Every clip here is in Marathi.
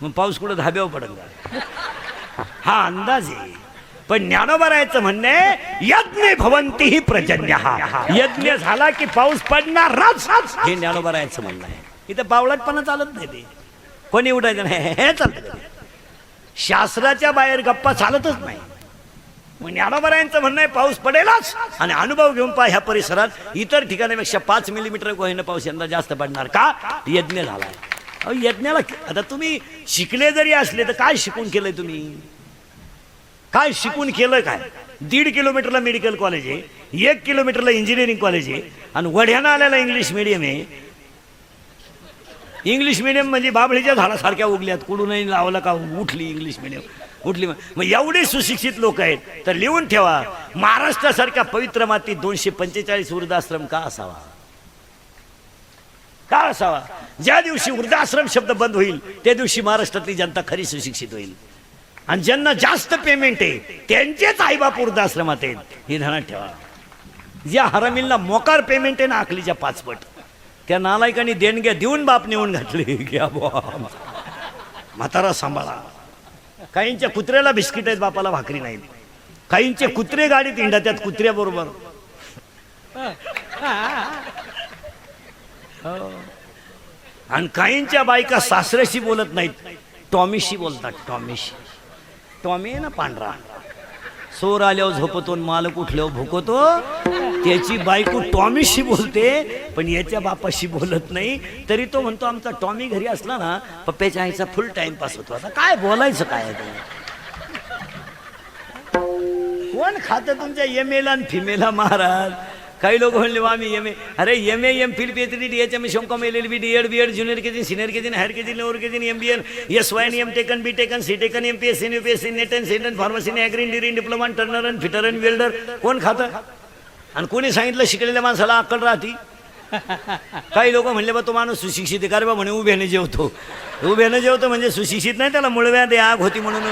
मग पाऊस कुठं धाब्यावर पडल का? हा अंदाज आहे. पण ज्ञानोबरायचं म्हणणं आहे यज्ञ भवंती ही प्रजन्य. यज्ञ झाला की पाऊस पडणारच, हे ज्ञानोबरायचं म्हणणं आहे. इथं पावलाटपणा चालत नाही. ते कोणी उठायचं नाही, हे चालतं. शास्त्राच्या बाहेर गप्पा चालतच नाही. मग ज्ञानोबरायांचं म्हणणं आहे पाऊस पडेलच. आणि अनुभव घेऊन पहा, ह्या परिसरात इतर ठिकाणापेक्षा 5 मिलीमीटर होईना पाऊस यंदा जास्त पडणार का? यज्ञ झालाय. यज्ञाला आता तुम्ही शिकले जरी असले तर काय शिकून केलंय तुम्ही? काय शिकून केलं काय? 1.5 किलोमीटरला मेडिकल कॉलेज आहे, 1 किलोमीटरला इंजिनिअरिंग कॉलेज आहे, आणि वढ्यानं आलेला इंग्लिश मिडियम आहे. इंग्लिश मिडियम म्हणजे बाबळीच्या झाडासारख्या उगल्यात, कुठूनही लावलं का उठली इंग्लिश मिडियम, उठली. मग एवढे सुशिक्षित लोक आहेत तर लिहून ठेवा, महाराष्ट्रासारख्या पवित्र मातीत 245 वृद्धाश्रम का असावा? का असावा? ज्या दिवशी वृद्धाश्रम शब्द बंद होईल त्या दिवशी महाराष्ट्रातली जनता खरी सुशिक्षित होईल. आणि ज्यांना जास्त पेमेंट आहे त्यांचेच आईबाप वृद्धाश्रमात आहेत, हे ध्यानात ठेवा. ज्या हरामींना मोकार पेमेंट आहे ना आखलीच्या 5 पट, त्या नालायकांनी देणग्या देऊन बाप नेऊन घातले. घ्या म्हातारा सांभाळा. काहींच्या कुत्र्याला बिस्किट आहेत, बापाला भाकरी नाहीत. काहींचे कुत्रे गाडीत हिंडतात कुत्र्या बरोबर. आणि काहींच्या बायका सासऱ्याशी बोलत नाहीत, टॉमीशी बोलतात. टॉमी आहे ना पांढरा, चोर आल्यावर झोपतो, मालक उठल्यावर भुकतो, त्याची बायको टॉमीशी बोलते, पण याच्या बापाशी बोलत नाही. तरी तो म्हणतो आमचा टॉमी घरी असला ना पप्प्याच्या आईचा फुल टाइमपास होतो. आता काय बोलायचं काय? कोण खातं तुमच्या एमएला आणि फिमेला महाराज? काही लोक म्हणले आम्ही एमए, अरे MA MPhil PhD DHM MCom LLB D.Ed B.Ed junior KG senior KG higher KG lower KG MBA एसवाय am taken be taken C taken MPSC UPSC net end Saint pharmacy agree degree diploma Turner and fitter and welder. कोण खातं? आणि कोणी सांगितलं शिकलेल्या माणसाला अक्कल राहती? काही लोक म्हणले बा तो माणूस सुशिक्षित आहे का रे बा? म्हणे उभ्याने जेवतो. उभ्याने जेवतो म्हणजे सुशिक्षित नाही, त्याला मुळव्यात आग होती म्हणून.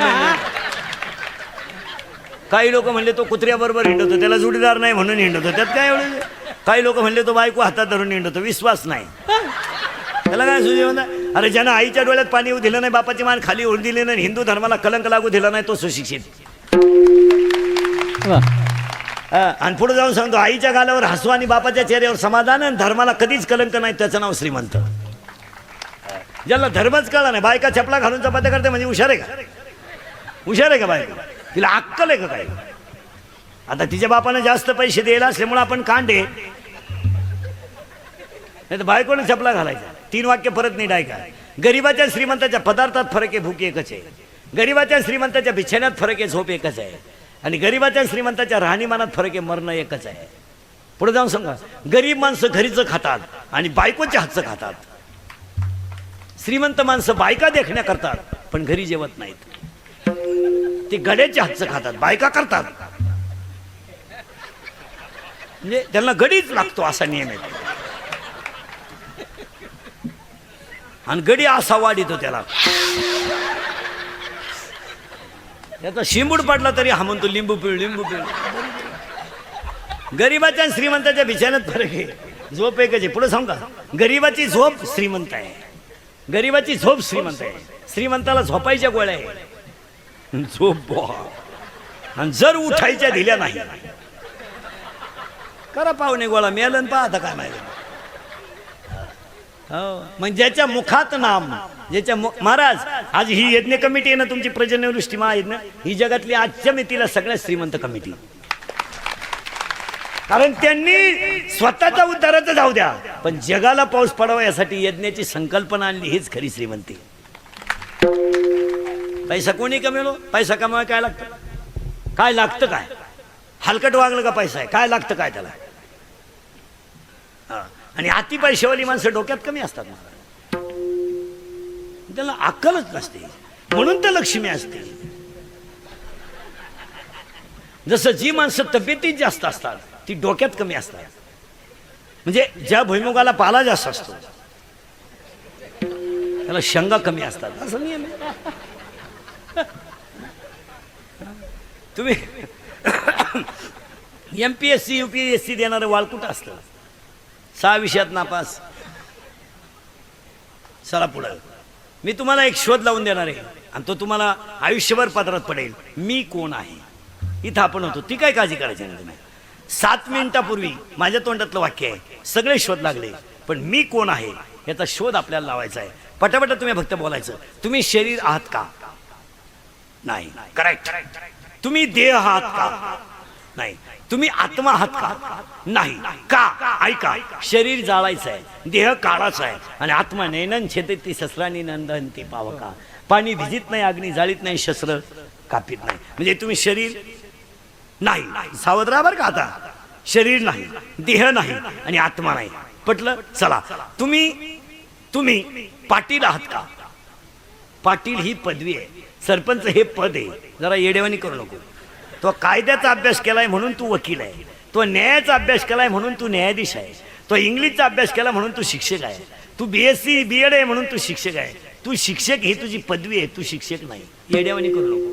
काही लोक म्हणले तो कुत्र्याबरोबर हिंडतो, त्याला जोडीदार नाही म्हणून हिंडतो. त्यात काय एवढं? काही लोक म्हणले तो बायको हातात धरून हिंडतो. विश्वास नाही त्याला. काय सुजी म्हणता? अरे ज्यानं आईच्या डोळ्यात पाणी येऊ दिलं नाही, बापाची मान खाली होऊन दिली नाही, हिंदू धर्माला कलंक लागू दिला नाही, तो सुशिक्षित. आणि पुढे जाऊन सांगतो आईच्या गालावर हसू आणि बापाच्या चेहऱ्यावर समाधान, आणि धर्माला कधीच कलंक नाही, त्याचं नाव श्रीमंत. ज्याला धर्मच कळला नाही, बायका चपला घालून चपात्या करते म्हणजे हुशार आहे का? हुशार आहे का बायका? तिला अक्कल आहे का काय? आता तिच्या बापाने जास्त पैसे द्यायला असल्यामुळे आपण कांडे, नाही तर बायकोने चपला घालायचा. 3 वाक्य परत नाही डायका. गरीबाच्या श्रीमंताच्या पदार्थात फरक आहे, भूक एकच आहे. गरीबाच्या श्रीमंताच्या बिछाण्यात फरक आहे, झोप एकच आहे. आणि गरीबाच्या श्रीमंताच्या राहणीमानात फरक आहे, मरणं एकच आहे. पुढे जाऊन सांगा, गरीब माणसं घरीचं खातात आणि बायकोच्या हातचं खातात. श्रीमंत माणसं बायका देखण्या करतात पण घरी जेवत नाहीत. ते गड्याच्या हातचं खातात, बायका करतात. म्हणजे त्यांना गडीच लागतो असा नियम आहे. आणि गडी असा वाढीतो त्याला. त्याचा शिंबूड पडला तरी हा म्हणतो लिंबू पिळ लिंबू पिळ. गरीबाच्या आणि श्रीमंताच्या बिछाण्यात फरक आहे, झोप एकच आहे. पुढे सांगा, गरीबाची झोप श्रीमंत आहे, गरीबाची झोप श्रीमंत आहे. श्रीमंताला झोपायच्या गोळ्या आहे, झोप. आणि जर उठायच्या दिल्या नाही, करा पाहुणे गोळा मेलन पाहता काय माहिती. हो, मग ज्याच्या मुखात नाम, ज्याच्या महाराज आज ही यज्ञ कमिटी आहे ना तुमची, पर्जन्यवृष्टी महायज्ञ, ही जगातली आजच्या मितीला सगळ्यात श्रीमंत कमिटी. कारण त्यांनी स्वतःचा उद्धाराचं जाऊ द्या, पण जगाला पाऊस पडावा यासाठी यज्ञाची संकल्पना आणली, हीच खरी श्रीमंती. पैसा कोणी कमेलो? पैसा कमावाय काय लागतं? काय लागतं? काय हलकट वागलं का पैसा आहे? काय लागतं काय त्याला? आणि अति पैशावाली माणसं डोक्यात कमी असतात, त्याला अक्कलच नसते, म्हणून तर लक्ष्मी असते. जसं जी माणसं तब्येतीत जास्त असतात ती डोक्यात कमी असतात. म्हणजे ज्या भुईमुगाला पाला जास्त असतो त्याला शेंगा कमी असतात, असं नियम आहे. तुम्ही एमपीएससी यूपीएससी देणारं वाळ कुठं असतं? 6 विषयात नापास. चला पुढं. मी तुम्हाला एक शोध लावून देणार आहे आणि तो तुम्हाला आयुष्यभर पदरात पडेल. मी कोण आहे. इथं आपण होतो, ती काय काळजी करायची नाही तुम्ही. 7 मिनिटापूर्वी माझ्या तोंडातलं वाक्य आहे, सगळे शोध लागले, पण मी कोण आहे याचा शोध आपल्याला लावायचा आहे. पटापट तुम्ही फक्त बोलायचं. तुम्ही शरीर आहात का? नाही. करेक्ट. तुम्ही देह आहात का? नाही. तुम्ही आत्मा आहात का? नाही. का? ऐका, शरीर जाळायचं आहे, देह काढायचा आहे आणि आत्मा नैनन छेदती शस्त्रांनी नंदनती पावका. पाणी भिजित नाही, अग्नी जाळीत नाही, शस्त्र कापीत नाही. म्हणजे तुम्ही शरीर नाही. सावध राहा बरं का. आता शरीर नाही, देह नाही आणि आत्मा नाही. पटलं? चला. तुम्ही पाटील आहात का? पाटील ही पदवी आहे, सरपंच हे पद आहे. जरा येडेवानी करू नको. तो कायद्याचा अभ्यास केलाय म्हणून तू वकील आहे, तो न्यायाचा अभ्यास केलाय म्हणून तू न्यायाधीश आहे, तो इंग्लिशचा अभ्यास केला म्हणून तू शिक्षक आहे, तू BSc BEd आहे म्हणून तू शिक्षक आहे. तू शिक्षक ही तुझी पदवी आहे, तू शिक्षक नाही. येडेवानी करू नको.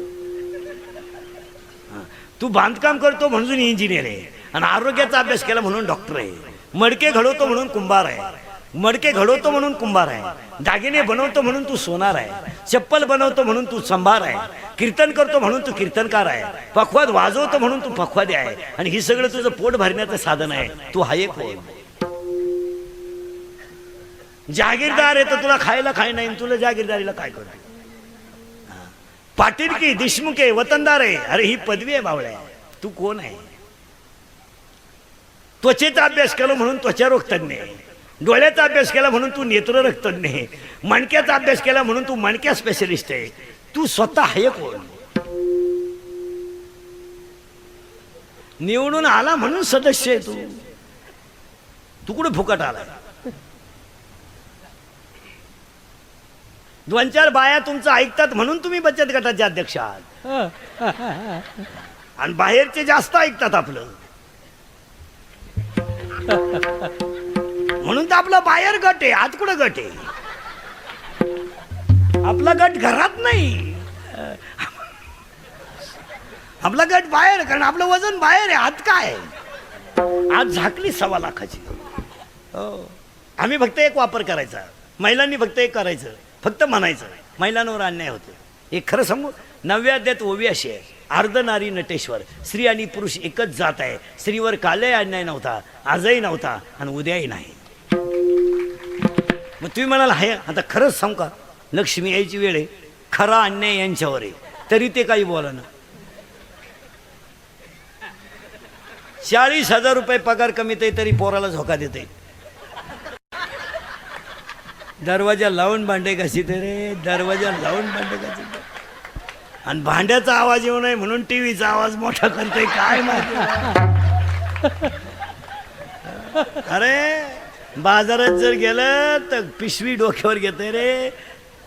तू बांधकाम करतो म्हणून इंजिनियर आहे आणि आरोग्याचा अभ्यास केला म्हणून डॉक्टर आहे. मडके घडवतो म्हणून कुंभार आहे, मडके घडवतो म्हणून कुंभार आहे, दागिने बनवतो म्हणून तू सोनार आहे, चप्पल बनवतो म्हणून तू संभार आहे, कीर्तन करतो म्हणून तू कीर्तनकार आहे, पखवाद वाजवतो म्हणून तू पखवादे आहे आणि ही सगळं तुझं पोट भरण्याचं साधन आहे. तू हा एक कोण? जागीरदार आहे तर तुला खायला काय नाही, तुला जागीरदारीला काय करतो? पाटील की देशमुख आहे, वतनदार आहे. अरे ही पदवी आहे बावळ्या. तू कोण आहे? त्वचेचा अभ्यास केला म्हणून त्वचारोग तज्ञ आहे, डोळ्याचा अभ्यास केला म्हणून तू नेत्ररोग तज्ञ आहे, मणक्याचा अभ्यास केला म्हणून तू मणक्या स्पेशलिस्ट आहे. तू स्वतः आहे कोण? निवडून आला म्हणून सदस्य आहे तू. तू कुठे फुकट आलाय? 2-4 बाया तुमचं ऐकतात म्हणून तुम्ही बचत गटाचे अध्यक्ष आहात आणि बाहेरचे जास्त ऐकतात आपलं म्हणून तर आपला बाहेर गट आहे. आत कुठं गट आहे? आपला गट घरात नाही, आपला गट बाहेर, कारण आपलं वजन बाहेर आहे. आत काय? आज झाकली 1.25 लाखाची. आम्ही फक्त एक वापर करायचा, महिलांनी फक्त एक करायचं, फक्त म्हणायचं महिलांवर अन्याय होतो. एक खरं सांगू, 9व्या अध्यायात ओवी अशी आहे, अर्ध नारी नटेश्वर, स्त्री आणि पुरुष एकच जात आहे. स्त्रीवर कालही अन्याय नव्हता, आजही नव्हता आणि उद्याही नाही. मग तुम्ही म्हणाल आहे, आता खरंच सांगू का, लक्ष्मी यायची वेळ आहे, खरा अन्याय यांच्यावर आहे, तरी ते काही बोला ना. 40,000 रुपये पगार कमीत आहे तरी पोराला झोका देते. दरवाजा लावून भांडे घासीत रे, दरवाजा लावून भांडे घासीत. आणि भांड्याचा आवाज येऊ नये म्हणून टीव्हीचा आवाज मोठा करते. काय माहिती? अरे बाजारात जर गेलं तर पिशवी डोक्यावर घेते रे,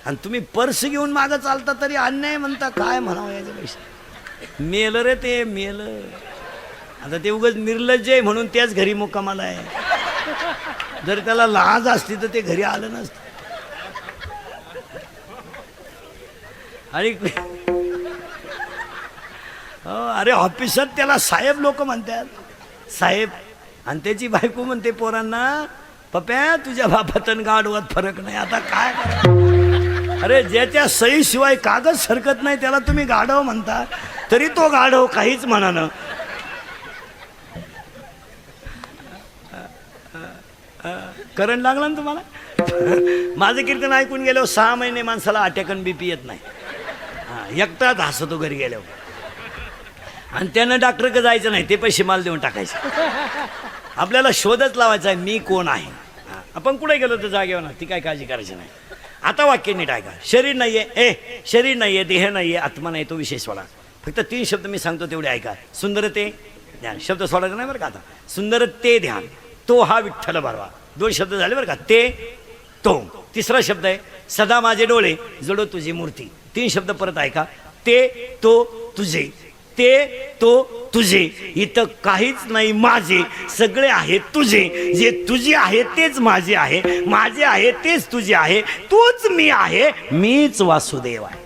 आणि तुम्ही पर्स घेऊन मागं चालता तरी अन्याय म्हणता. काय म्हणावं याच्यापेक्षा? मेलं रे ते, मेलं. आता ते उगाच निर्लज्ज आहे म्हणून त्याच घरी मुक्कामाला आहे. जर त्याला लाज असती तर ते घरी आलं नसतं. आणि अरे ऑफिसात त्याला साहेब लोक म्हणतात, साहेब. आणि त्याची बायको म्हणते पोरांना, पप्या तुझ्या बापातन गाढवात फरक नाही. आता काय करा? अरे ज्याच्या सही शिवाय कागद सरकत नाही त्याला तुम्ही गाढव म्हणता, तरी तो गाढव काहीच म्हणानं. करंट लागला ना तुम्हाला? माझं कीर्तन ऐकून गेल्यावर 6 महिने माणसाला अटॅकन BP येत नाही. एकटाच हसतो घरी गेल्यावर. आणि त्यानं डॉक्टरकडे जायचं नाही, ते पैसे मला देऊन टाकायचे. आपल्याला शोधच लावायचा आहे, मी कोण आहे. आपण कुठे गेलो तर जागेवर ना, ती काय काळजी करायची नाही. आता वाक्य नीट ऐका. शरीर नाहीये, शरीर नाहीये, देह नाहीये, आत्मा नाही, तो विषय सोडा. फक्त 3 शब्द मी सांगतो तेवढे ऐका. सुंदरते ध्यान, शब्द सोडायचा नाही बरं का. आता सुंदरते ध्यान, तो हा विठ्ठल भरवा. 2 शब्द झाले बरं का. ते तो. 3रा शब्द आहे सदा माझे डोळे जडो तुझी मूर्ती. 3 शब्द परत ऐका. ते तो तुझे, ते तो तुझे. इथं काहीच नाही माझे, सगळे आहे तुझे. जे तुझे आहे तेच माझे आहे, माझे आहे तेच तुझे आहे. तूच मी आहे, मीच वासुदेव आहे.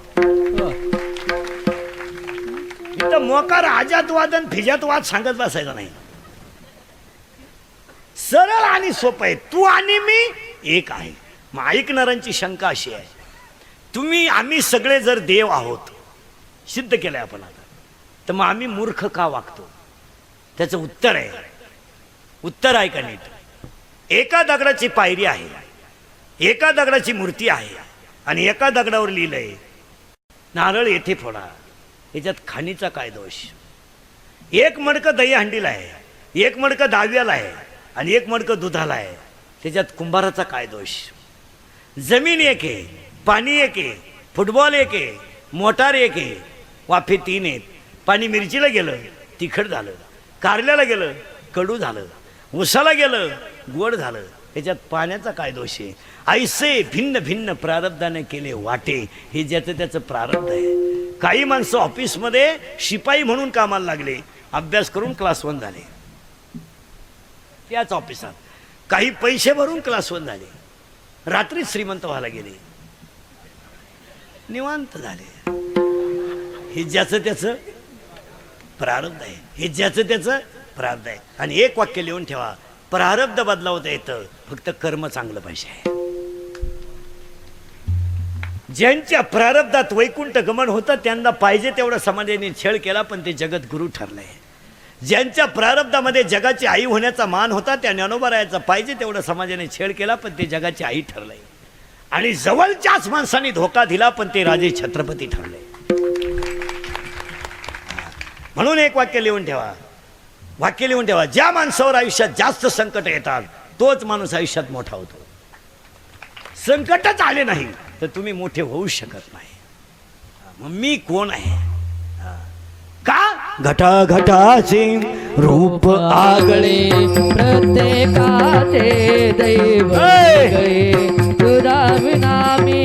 इथं मोकार आजात वाद आणि फिजात वाद सांगत बसायचा नाही. सरळ आणि सोपं आहे. तू आणि मी एक आहे. मग ऐकणाऱ्यांची शंका अशी आहे, तुम्ही आम्ही सगळे जर देव आहोत सिद्ध केलंय आपण आता, तर मग आम्ही मूर्ख का वागतो? त्याचं उत्तर आहे का नीट? एका दगडाची पायरी आहे, एका दगडाची मूर्ती आहे आणि एका दगडावर लिहिलंय नारळ येथे फोडा. याच्यात खाणीचा काय दोष? एक मडकं दहीहंडीला आहे, एक मडकं दहाव्याला आहे आणि एक मडकं दुधाला आहे. त्याच्यात कुंभाराचा काय दोष? जमीन एक आहे, पाणी एक आहे, फुटबॉल एक आहे, मोटार एक आहे, वाफे 3 आहेत. पाणी मिरचीला गेलं तिखट झालं, कारल्याला गेलं कडू झालं, उसाला गेलं गोड झालं. त्याच्यात पाण्याचा काय दोष आहे? ऐसे भिन्न भिन्न प्रारब्धाने केले वाटे, हे ज्याचं त्याचं प्रारब्ध आहे. काही माणसं ऑफिसमध्ये शिपाई म्हणून कामाला लागले, अभ्यास करून क्लास 1 झाले त्याच ऑफिसात. काही पैसे भरून क्लास 1 झाले, रात्री श्रीमंत व्हायला गेले, निवांत झाले. हे ज्याचं त्याचं प्रारब्ध आहे, हे ज्याचं त्याचं प्रारब्ध आहे. आणि एक वाक्य लिहून ठेवा, प्रारब्ध बदलावता येतं, फक्त कर्म चांगलं पाहिजे. ज्यांच्या प्रारब्धात वैकुंठ गमन होतं त्यांना पाहिजे तेवढा समाजाने छळ केला, पण ते जगत गुरु ठरलंय. ज्यांच्या प्रारब्धामध्ये जगाची आई होण्याचा मान होता त्या ज्ञानोबा पाहिजे तेवढा समाजाने छळ केला, पण ते जगाची आई ठरलंय. आणि जवळच्याच माणसांनी धोका दिला, पण ते राजे छत्रपती ठरले. म्हणून एक वाक्य लिहून ठेवा, ज्या माणसावर आयुष्यात जास्त संकट येतात तोच माणूस आयुष्यात मोठा होतो. संकटच आले नाही तर तुम्ही मोठे होऊ शकत नाही. मग मी कोण आहे? का? घटाघटाचे रूप आगळे, प्रत्येकाचे दैव गए, तुझा विना मी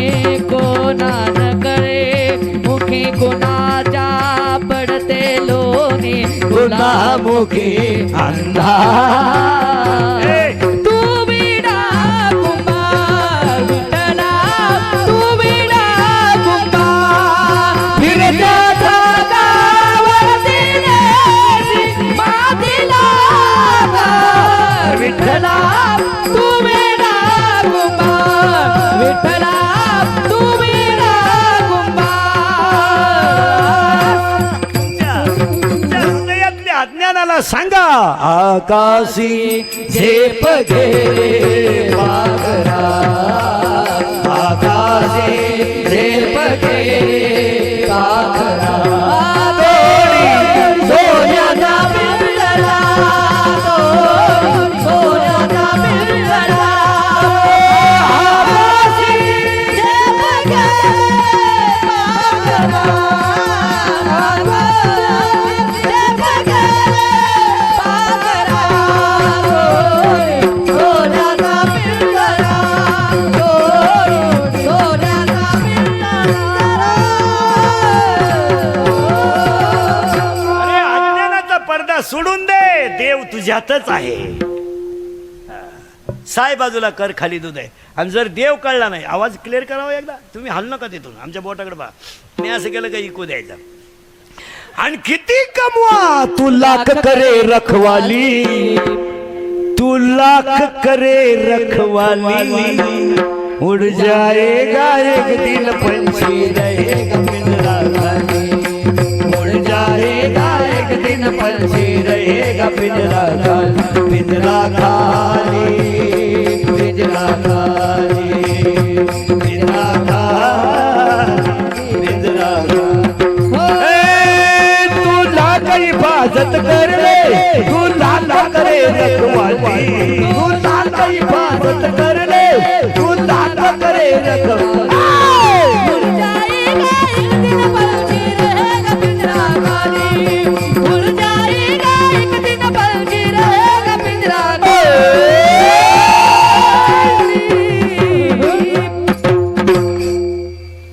कोणा न करे, मुखी कुणाच्या पडते लोणी, तुला मुखी अंधा. तू विडा कुंभार विठ्ठला, तू विडा कुंभार, फिरत्या गावावरती देशी मातीला विठ्ठला, तू विडा कुंभार विठ्ठला, तू विडा अज्ञानाला सांगा, आकाशी झेप घे पाखरा, आकाशी झेप घे पाखरा, सोन्याचा पिंजरा, सोन्याचा पिंजरा, आकाशी झेप घे पाखरा, सोडून दे, देव तुझ्यातच आहे. साय बाजूला कर, खाली दूध आहे. आणि जर देव कळला नाही, आवाज क्लिअर करावा एकदा, तुम्ही हल नका तिथून, आमच्या बोटाकडे बा. मी असं केलं का इको द्यायचा. आणि किती कमवा तू लाख करे रखवाली, तू लाख करे रखवाली, उड़ जाएगा एक दिन पंछी रहेगा पिंजरा खाली, उड़ जाएगा एक दिन पंछी रहेगा पिंजरा खाली, पिंजरा खाली, पिंजरा खाली, पिंजरा खाली, पिंजरा खाली. तू लाख हिफाजत कर ले, तू लाख करे रखवाली, तू लाख हिफाजत कर ले, तू लाख करे रखवाली.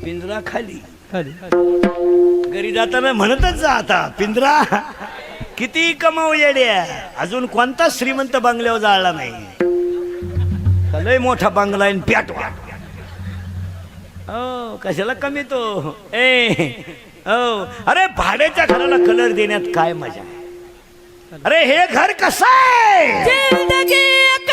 पिंजरा खाली, घरी जाताना म्हणतच जा, आता पिंजरा किती कमाव येड्या. अजून कोणता श्रीमंत बंगल्यावर जाळला नाही, लय मोठा बंगला आहे प्याटवा. हो कशाला कमी तो हो. अरे भाड्याच्या घराला कलर देण्यात काय मजा आहे. अरे हे घर कसं आहे? जिंदगी एक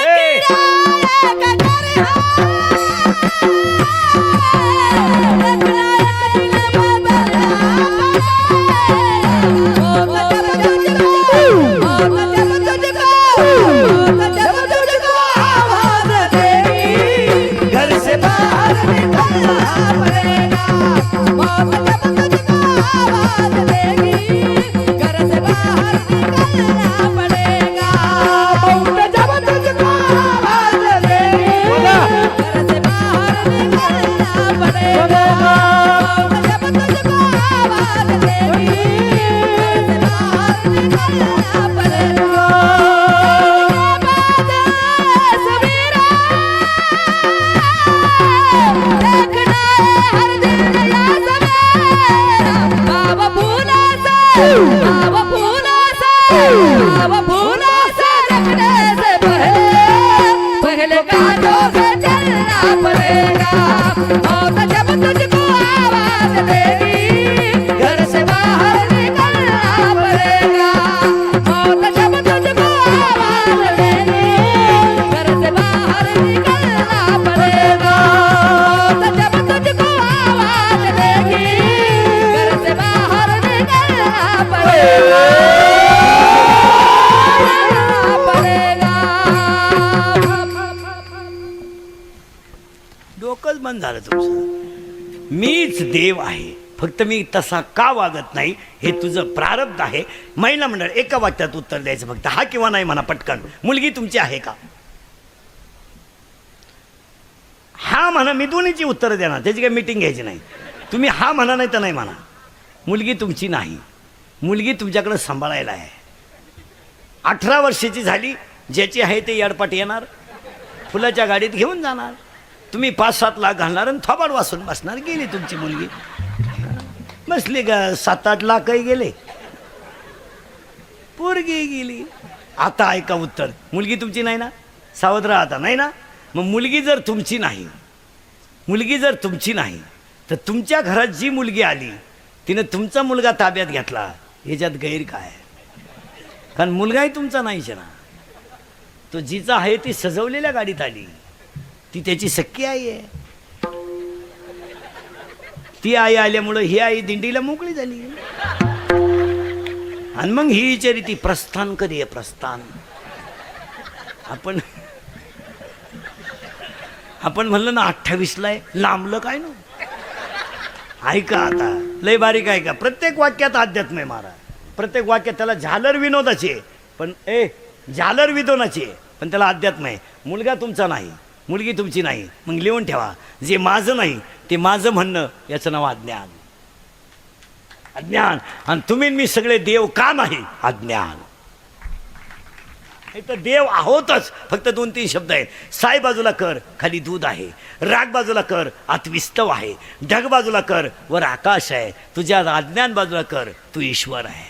आव फूलों से रखने से पहले कांटों से चलना पड़ेगा। मौत जब तुझको आवाज देगी घर से बाहर निकलना पड़ेगा। मौत जब तुझको आवाज देगी घर से बाहर निकलना पड़ेगा। मौत जब तुझको आवाज देगी घर से बाहर निकलना पड़ेगा। डोकंच बंद झालं तुमचं. मीच देव आहे, फक्त मी तसा का वागत नाही हे तुझं प्रारब्ध आहे. महिला मंडळ एका वाक्यात उत्तर द्यायचं फक्त, हा किंवा नाही म्हणा पटकन. मुलगी तुमची आहे का? हा म्हणा, मी दोन्हीची उत्तरं देणार, त्याची काही मीटिंग घ्यायची नाही. तुम्ही हा म्हणा नाही तर नाही म्हणा. मुलगी तुमची नाही, मुलगी तुमच्याकडे सांभाळायला आहे. 18 वर्षाची झाली, ज्याची आहे ते याडपाट येणार, फुलाच्या गाडीत घेऊन जाणार. तुम्ही 5-7 लाख घालणार आणि थोबाड वासून बसणार. गेली तुमची मुलगी, बसली का 7-8 लाखही गेले, पोरगी गेली. आता ऐका उत्तर, मुलगी तुमची नाही ना? सावध राहा आता, नाही ना? मग मुलगी जर तुमची नाही, मुलगी जर तुमची नाही तर तुमच्या घरात जी मुलगी आली तिनं तुमचा मुलगा ताब्यात घेतला, ह्याच्यात गैर काय? कारण मुलगाही तुमचा नाहीच ना. तो जिचा आहे ती सजवलेल्या गाडीत आली, ती त्याची सख्खी आई आहे. ती आई आल्यामुळं ही आई दिंडीला मोकळी झाली. आणि मग ही विचारी ती प्रस्थान कधी आहे? प्रस्थान आपण म्हणलं ना 28ला आहे, लांबलं काय ना. ऐका आता, लय बारीक ऐका. प्रत्येक वाक्यात अध्यात्म आहे महाराज. प्रत्येक वाक्यात त्याला झालर विनोदाची आहे, पण झालर विनोदाची आहे, पण त्याला अध्यात्म आहे. मुलगा तुमचा नाही, मुलगी तुमची नाही. मग लिहून ठेवा, जे माझं नाही ते माझं म्हणणं, याचं नाव अज्ञान. अज्ञान. आणि तुम्ही मी सगळे देव का नाही? अज्ञान. तर देव आहोतच, फक्त 2-3 शब्द आहेत. साय बाजूला कर, खाली दूध आहे. राग बाजूला कर, आत विस्तव आहे. ढग बाजूला कर, वर आकाश आहे. तुझ्या अज्ञान बाजूला कर, तू ईश्वर आहे.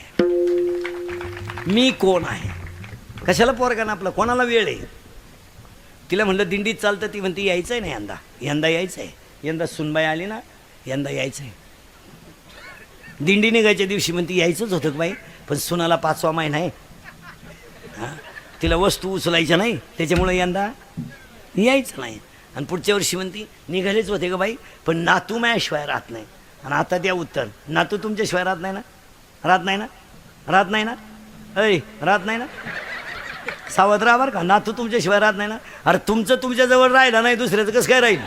मी कोण आहे? कशाला पोरगाना आपला, कोणाला वेळ आहे? तिला म्हणलं दिंडीत चालतं, ती म्हणते यायचं आहे ना, यंदा यायचं आहे. यंदा सुनबाई आली ना, यंदा यायचं आहे. दिंडी निघायच्या दिवशी म्हणते यायचंच होतं का बाई, पण सुनाला 5वा महिना आहे, हां तिला वस्तू उचलायच्या नाही, त्याच्यामुळे यंदा यायचं नाही. आणि पुढच्या वर्षी म्हणती निघालेच होते का बाई, पण नातू माझ्याशिवाय राहत नाही. आणि आता द्या उत्तर, नातू तुमच्याशिवाय राहत नाही ना? राहत नाही ना? राहत नाही ना? राहत नाही ना? सावध राहा बरं का, नातू तुमच्याशिवाय राहत नाही ना? अरे तुमचं तुमच्याजवळ राहिलं नाही, दुसऱ्याचं कसं काय राहील?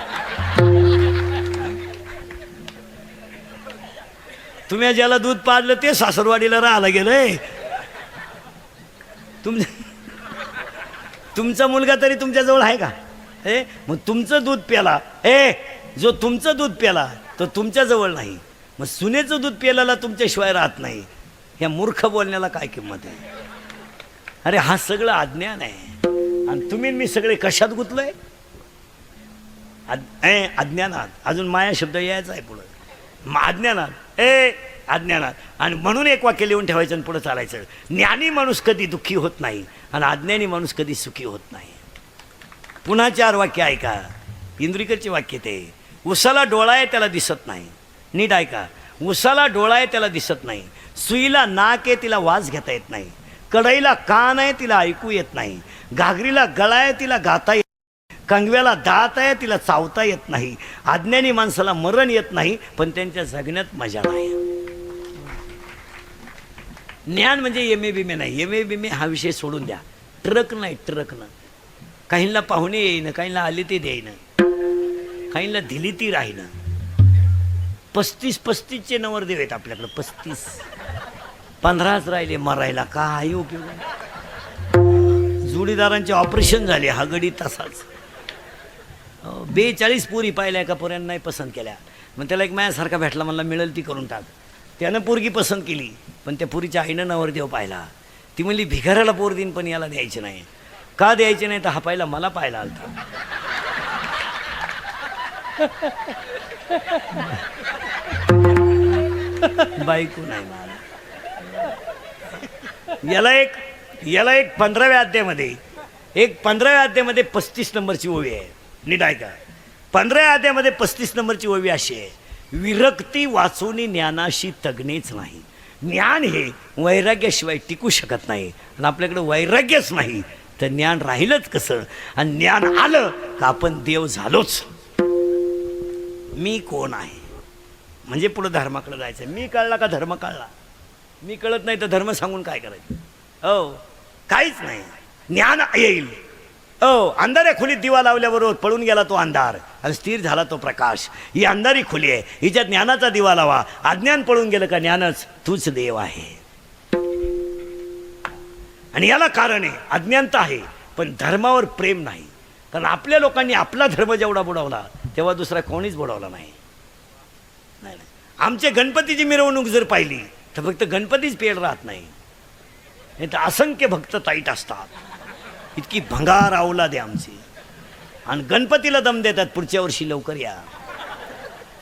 तुम्ही ज्याला दूध पाजलं ते सासरवाडीला राहायला गेलंय. तुमचा मुलगा तरी तुमच्याजवळ आहे का? मग तुमचं दूध प्याला, जो तुमचं दूध प्याला तो तुमच्याजवळ नाही. मग सुनेचं दूध प्यायला तुमच्याशिवाय राहत नाही. ह्या मूर्ख बोलण्याला काय किंमत आहे? अरे हा सगळं अज्ञान आहे. आणि तुम्ही मी सगळे कशात गुंतलोय? अज्ञानात. अजून माया शब्द यायचा आहे पुढं. अज्ञानात, अज्ञानात. आणि म्हणून एक वाक्य लिहून ठेवायचं आणि पुढं चालायचं. ज्ञानी माणूस कधी दुःखी होत नाही आणि अज्ञानी माणूस कधी सुखी होत नाही. पुन्हा 4 वाक्य ऐका. इंद्रिकरचे वाक्य ते. उसाला डोळा आहे त्याला दिसत नाही. नीट ऐका. उसाला डोळा आहे त्याला दिसत नाही. सुईला नाक आहे तिला वास घेता येत नाही. कढईला कान आहे तिला ऐकू येत नाही. घागरीला गळा आहे तिला गाता येत नाही. कंगव्याला दात आहे तिला चावता येत नाही. अज्ञानी माणसाला मरण येत नाही, पण त्यांच्या जगण्यात मजा नाही. ज्ञान म्हणजे एमे बिमे नाही. एमे बिमे हा विषय सोडून द्या. ट्रक नाही, ट्रकनं. काहींना पाहुणे येईन, काहींना आले ते देईन, काहींना दिली ती राहीन. 35 नवरदेव आहेत आपल्याकडे. 35. 15च राहिले मरायला. काही उपयोग नाही. जोडीदारांचे ऑपरेशन झाले हा गडी तसाच. 42 पोरी पाहिल्या का पोऱ्यांना नाही पसंत केल्या. मग त्याला एक माझ्यासारखा भेटला, मला मिळेल ती करून टाक. त्यानं पोरगी पसंत केली, पण त्या पोरीच्या आईनं नवरदेव पाहिला. ती म्हणली भिकाऱ्याला पोर देईन पण याला द्यायचे नाही. का द्यायचे नाही तर हा पाहिला मला पाहायला आलता. बायको नाही मला. याला एक 15व्या अध्यायामध्ये 15व्या अध्यायामध्ये 35 नंबरची ओवी आहे. नीट ऐका. 15व्या अध्यायामध्ये 35 नंबरची ओवी अशी आहे, विरक्ती वाचून ज्ञानाशी तगणेच नाही. ज्ञान हे वैराग्याशिवाय टिकू शकत नाही. आणि आपल्याकडे वैराग्यच नाही तर ज्ञान राहिलंच कसं? आणि ज्ञान आलं का आपण देव झालोच. मी कोण आहे म्हणजे पुढे धर्माकडे जायचं. मी कळला का धर्म कळला? मी कळत नाही तर धर्म सांगून काय करायचं? हो, काहीच नाही. ज्ञान येईल. हो, अंधाऱ्या खोलीत दिवा लावल्याबरोबर पळून गेला तो अंधार आणि स्थिर झाला तो प्रकाश. ही अंधारी खोली आहे, हिच्या ज्ञानाचा दिवा लावा. अज्ञान पळून गेलं का ज्ञानच तूच देव आहे. आणि याला कारण आहे, अज्ञानता आहे पण धर्मावर प्रेम नाही. कारण आपल्या लोकांनी आपला धर्म जेवढा बुडवला तेव्हा दुसरा कोणीच बुडवला नाही. आमच्या गणपतीची मिरवणूक जर पाहिली तर फक्त गणपतीच पेड राहत नाही, तर असंख्य भक्त ताईट असतात. इतकी भंगार अवलाद आहे आमची. आणि गणपतीला दम देतात, पुढच्या वर्षी लवकर या.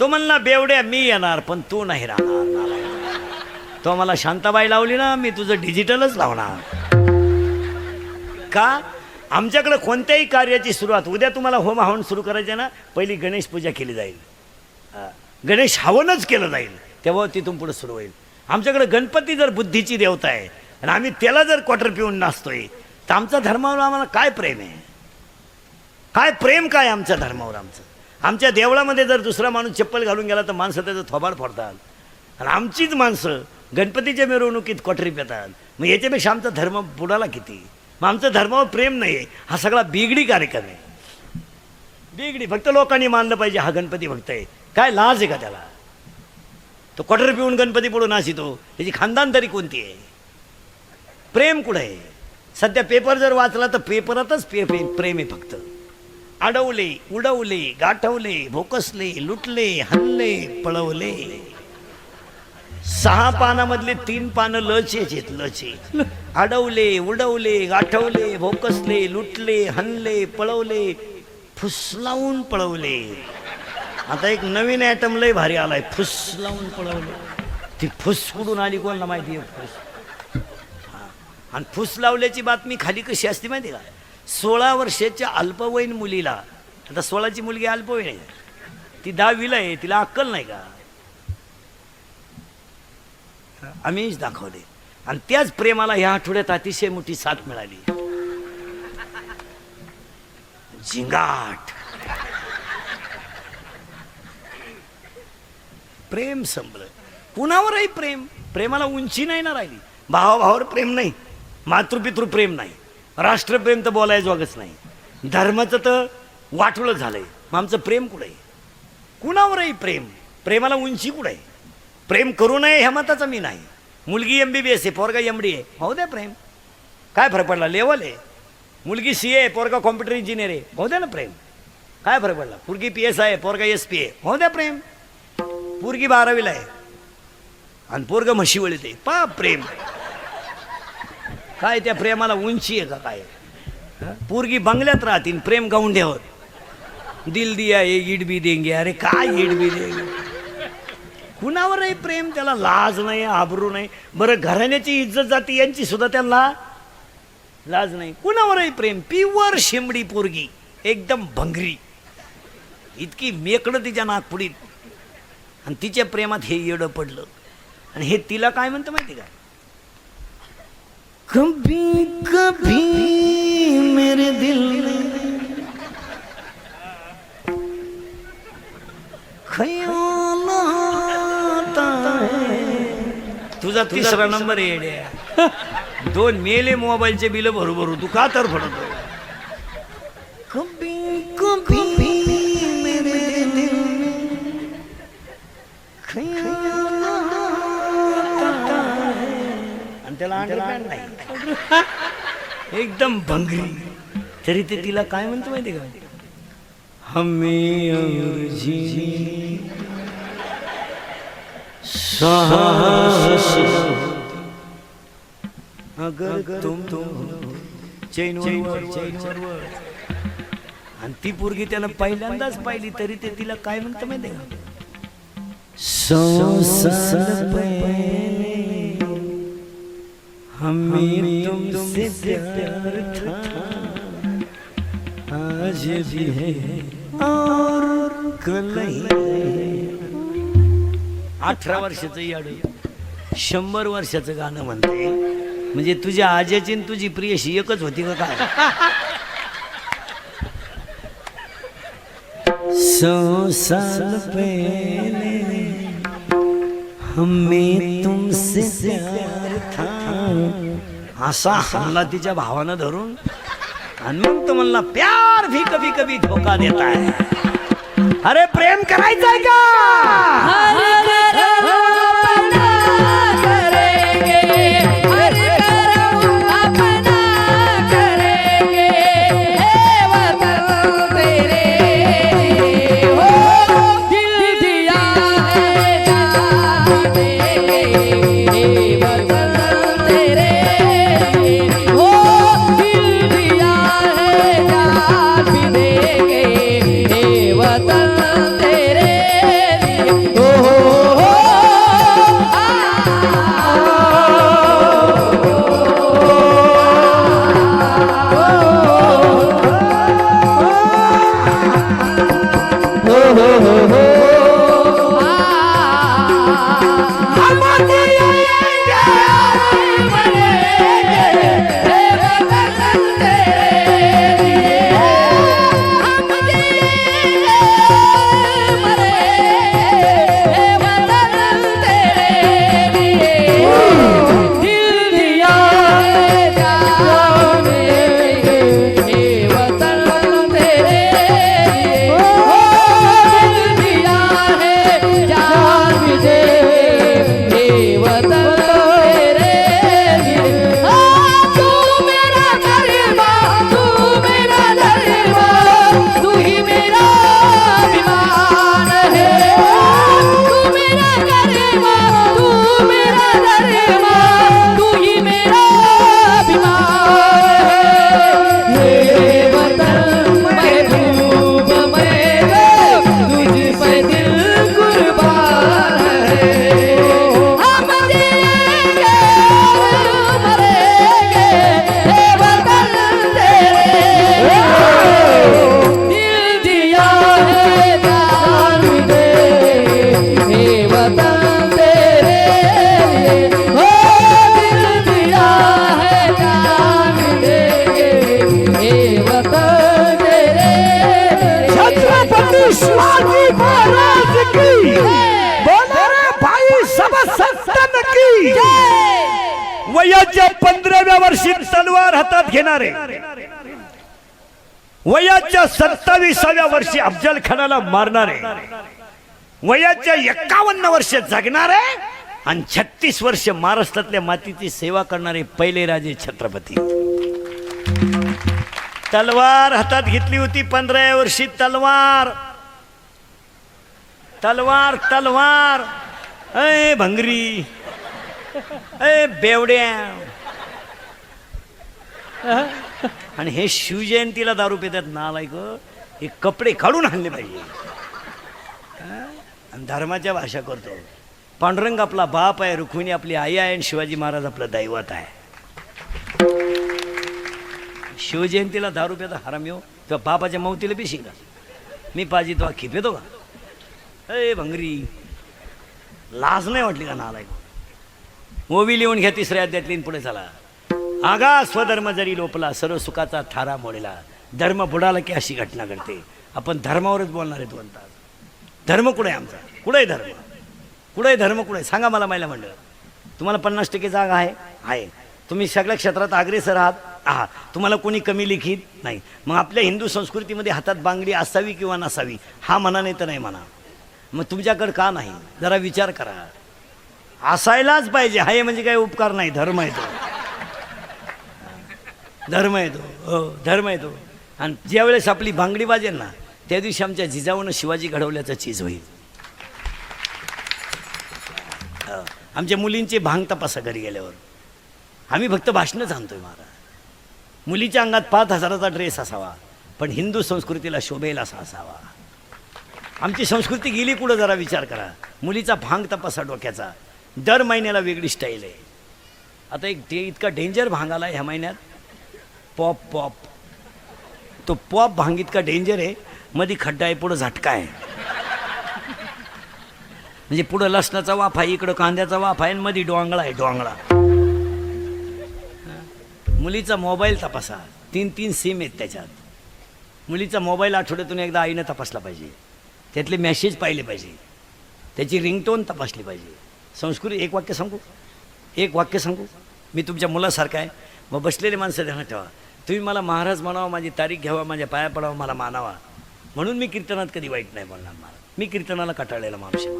तो म्हणला बेवड्या मी येणार पण तू नाही राहणार. तो मला शांताबाई लावली ना, मी तुझं डिजिटलच लावणार. का? आमच्याकडे कोणत्याही कार्याची सुरुवात, उद्या तुम्हाला होम हवन सुरू करायचे ना, पहिली गणेश पूजा केली जाईल. गणेश हवनच केलं जाईल, तेव्हा तिथून पुढे सुरू होईल. आमच्याकडे गणपती जर बुद्धीची देवता आहे आणि आम्ही त्याला जर क्वार्टर पिऊन नाचतोय तर आमच्या धर्मावर आम्हाला काय प्रेम आहे? काय प्रेम काय आमच्या धर्मावर आमचं? आमच्या देवळामध्ये जर दुसरा माणूस चप्पल घालून गेला तर माणसं त्याचं थोबाड फोडतात. आणि आमचीच माणसं गणपतीच्या मिरवणुकीत क्वार्टरी पेतात. मग याच्यापेक्षा आमचा धर्म बुडाला किती? मग आमचं धर्मावर प्रेम नाही आहे. हा सगळा बिगडी कार्यक्रम आहे. बिगडी. फक्त लोकांनी मानलं पाहिजे हा गणपती भक्त आहे. काय लाज आहे का त्याला? तो क्वार्टर पिऊन गणपती पुढून नाचितो, त्याची खानदान तरी कोणती आहे? प्रेम कुठं आहे? सध्या पेपर जर वाचला तर पेपरातच प्रेम आहे फक्त. अडवले, उडवले, गाठवले, भोकसले, लुटले, हल्ले, पळवले. 6 पानामधले 3 पानं लचेच आहेत, लचे. अडवले, उडवले, गाठवले, भोकसले, लुटले, हल्ले, पळवले, फुसलावून पळवले. आता एक नवीन ॲटम लय भारी आलाय, फुसलावून पळवले. ती फुस कुठून आली कोणाला माहिती आहे? फुस. आणि फुस लावल्याची बातमी खाली कशी असते माहिती का? 16 वर्षाच्या अल्पवयीन मुलीला, आता 16ची मुलगी अल्पवयीन आहे, ती 10वीला आहे, तिला अक्कल नाही का? आम्हीच दाखवले. आणि त्याच प्रेमाला ह्या आठवड्यात अतिशय मोठी साथ मिळाली. झिंगाट. प्रेम संपलं. कुणावरही प्रेम. प्रेमाला उंची नाही ना राहिली. भावाभावावर प्रेम नाही, मातृपितृ प्रेम नाही, राष्ट्रप्रेम तर बोलायचं वागच नाही, धर्माचं तर वाटोळं झालंय. मग आमचं प्रेम कुठं आहे? कुणावरही प्रेम. प्रेमाला उंची कुठं आहे? प्रेम करू नये ह्या मताचा मी नाही. मुलगी MBBS आहे, पोरगा MD आहे, हो द्या प्रेम. काय फरक पडला? लेवल आहे. मुलगी CA आहे, पोरगा कॉम्प्युटर इंजिनियर आहे, हो द्या ना प्रेम. काय फरक पडला? पोरगी PSI आहे, पोरगा SP आहे, हो द्या प्रेम. पोरगी 12वीला आहे आणि पोरगा म्हशीवळीत आहे, पा प्रेम. काय त्या प्रेमाला उंची आहे का काय? पोरगी बंगल्यात राहतील, प्रेम गाऊंड्यावर. दिल दिया ये ईड भी देंगे. अरे काय ईड भी देंगे? कुणावरही प्रेम. त्याला लाज नाही, आबरू नाही. बरं, घराण्याची इज्जत जाती यांची सुद्धा त्यांना लाज नाही. कुणावरही प्रेम. प्युअर शिमडी पोरगी, एकदम भंगरी, इतकी मेकडं तिच्या नागपुडीत. आणि तिच्या प्रेमात हे येडं पडलं. आणि हे तिला काय म्हणतं माहिती का? कभी कभी मेरे दिल में ख्याल आता है. तुझा 3रा नंबर येड्या. 2 मेले मोबाईलचे बिल भरू तू का तर पडतो. कभी कभी मेरे दिल में ख्याल आता है. आणि त्याला अंडरपॅन्ट नाही, एकदम भंगरी. तरी ते तिला काय म्हणतो माहिती का? हमें अंग्रेजी साहस अगर तुम चैनवर. आणि ती पोरगी त्याला पहिल्यांदाच पाहिली तरी ते तिला काय म्हणतं माहिती का? 100 साल पहले हमें तुमसे प्यार था आज भी है और कल नहीं. 18 वर्षाचं याड 100 वर्षाचं गाणं म्हणते. म्हणजे तुझ्या आजीची आणि तुझी प्रियशी एकच होती का काय? 100 साल पहले हमें तुमसे प्यार था. असा हमला तिच्या भावानं धरून आणि मग तो म्हणला प्यार भी कभी कभी धोका देता है. अरे प्रेम करायचंय का? हर करम अपना करेंगे, हर करम अपना करेंगे, हे वतन तेरे हो दिल दिया है जान देंगे, हे वतन तेरे हो दिल दिया है जान भी देंगे, हे वतन तेरे ओ हो शिवाजी महाराज की बोला रे भाई सब संतन की. वयाच्या 15व्या वर्षी तलवार हातात घेणारे, वयाच्या 27व्या वर्षी अफजल खानाला मारणारे, वयाच्या 51 वर्ष जगणारे आणि 36 वर्ष महाराष्ट्रातल्या मातीची सेवा करणारे पहिले राजे छत्रपती. तलवार हातात घेतली होती 15व्या वर्षी. तलवार तलवार तलवार. ए भंगरी, ए बेवड्या. आणि हे शिवजयंतीला दारू पितात नालायक. हे कपडे काढून आणले पाहिजे. आणि धर्माच्या भाषा करतो. पांडुरंग आपला बाप आहे, रुक्मिणी आपली आई आहे आणि शिवाजी महाराज आपलं दैवत आहे. शिवजयंतीला दारू पिता हराम येऊ. तुझ्या बापाच्या मौतीला पिशी का? मी पाजी तो खिप येतो का? ए भंगरी, लाज नाही वाटली का नालायक? ओवी लिहून घ्या 3ऱ्या अध्यायातली. पुढे चला. आगा स्वधर्म जरी लोपला, सर्व सुखाचा थारा मोडला. धर्म बुडाला की अशी घटना घडते. आपण धर्मावरच बोलणार आहे 2 तास. धर्म कुठे आहे आमचा? कुठे आहे धर्म? कुठे आहे धर्म? कुठे सांगा मला महिला मंडळ. तुम्हाला 50% जागा आहे. तुम्ही सगळ्या क्षेत्रात अग्रेसर आहात. तुम्हाला कोणी कमी लिखित नाही. मग आपल्या हिंदू संस्कृतीमध्ये हातात बांगडी असावी किंवा नसावी हा म्हणा, नाही तर नाही म्हणा. मग तुमच्याकडे का नाही? जरा विचार करा. असायलाच पाहिजे. हाय म्हणजे काय उपकार नाही. धर्म आहे तो. धर्म आहे तो. हो धर्म आहे तो. आणि ज्यावेळेस आपली बांगडी वाजेल ना त्या दिवशी आमच्या जिजाऊनं शिवाजी घडवल्याचं चीज होईल. आमच्या मुलींचे भांग तपासा घरी गेल्यावर. आम्ही फक्त भाषणच आणतोय महाराज. मुलीच्या अंगात 5,000चा ड्रेस असावा, पण हिंदू संस्कृतीला शोभेल असा असावा. आमची संस्कृती गेली कुठं जरा विचार करा. मुलीचा भांग तपासा डोक्याचा. दर महिन्याला वेगळी स्टाईल आहे. आता एक ते इतका डेंजर भांग आला ह्या महिन्यात, पॉप पॉप. तो पॉप भांग इतका डेंजर आहे, मध्ये खड्डा आहे, पुढं झटका आहे. म्हणजे पुढं लसणाचा वाफ आहे, इकडं कांद्याचा वाफ आहे, आणि मध्ये डोंगळा आहे, डोंगळा. मुलीचा मोबाईल तपासा, 3 सिम आहेत त्याच्यात. मुलीचा मोबाईल आठवड्यातून एकदा आईनं तपासला पाहिजे, त्यातले मेसेज पाहिले पाहिजे, त्याची रिंगटोन तपासली पाहिजे. संस्कृती एक वाक्य सांगू, मी तुमच्या मुलासारखा आहे. मग बसलेले माणसं ध्यानात ठेवा, तुम्ही मला महाराज म्हणावा, माझी तारीख घ्यावा, माझ्या पाया पडावा, मला मानावा, म्हणून मी कीर्तनात कधी वाईट नाही बोलणार. महाराज मी कीर्तनाला कटाळलेला माणूस आहे.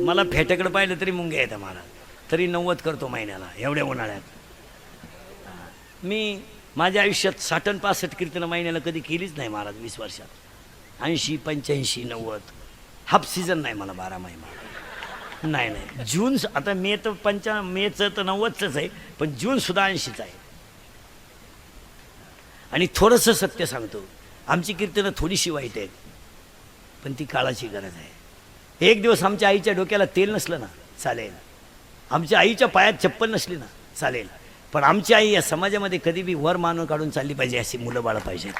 मला फेट्याकडे पाहिलं तरी मुंग्या येतं महाराज, तरी 90 करतो महिन्याला एवढ्या उन्हाळ्यात. मी माझ्या आयुष्यात 60-65 कीर्तनं महिन्याला कधी केलीच नाही महाराज 20 वर्षात. 80, 85, 90 हाफ सीझन नाही मला 12 महिना. नाही जून आता मेचं तर 90च आहे, पण जूनसुद्धा 80च आहे. आणि थोडंसं सत्य सांगतो, आमची कीर्तनं थोडीशी वाईट आहेत, पण ती काळाची गरज आहे. एक दिवस आमच्या आईच्या डोक्याला तेल नसलं ना चालेल, आमच्या आईच्या पायात चप्पल नसली ना चालेल, पण आमची आई या समाजामध्ये कधी बी वर मानून काढून चालली पाहिजे, अशी मुलं बाळं पाहिजेत.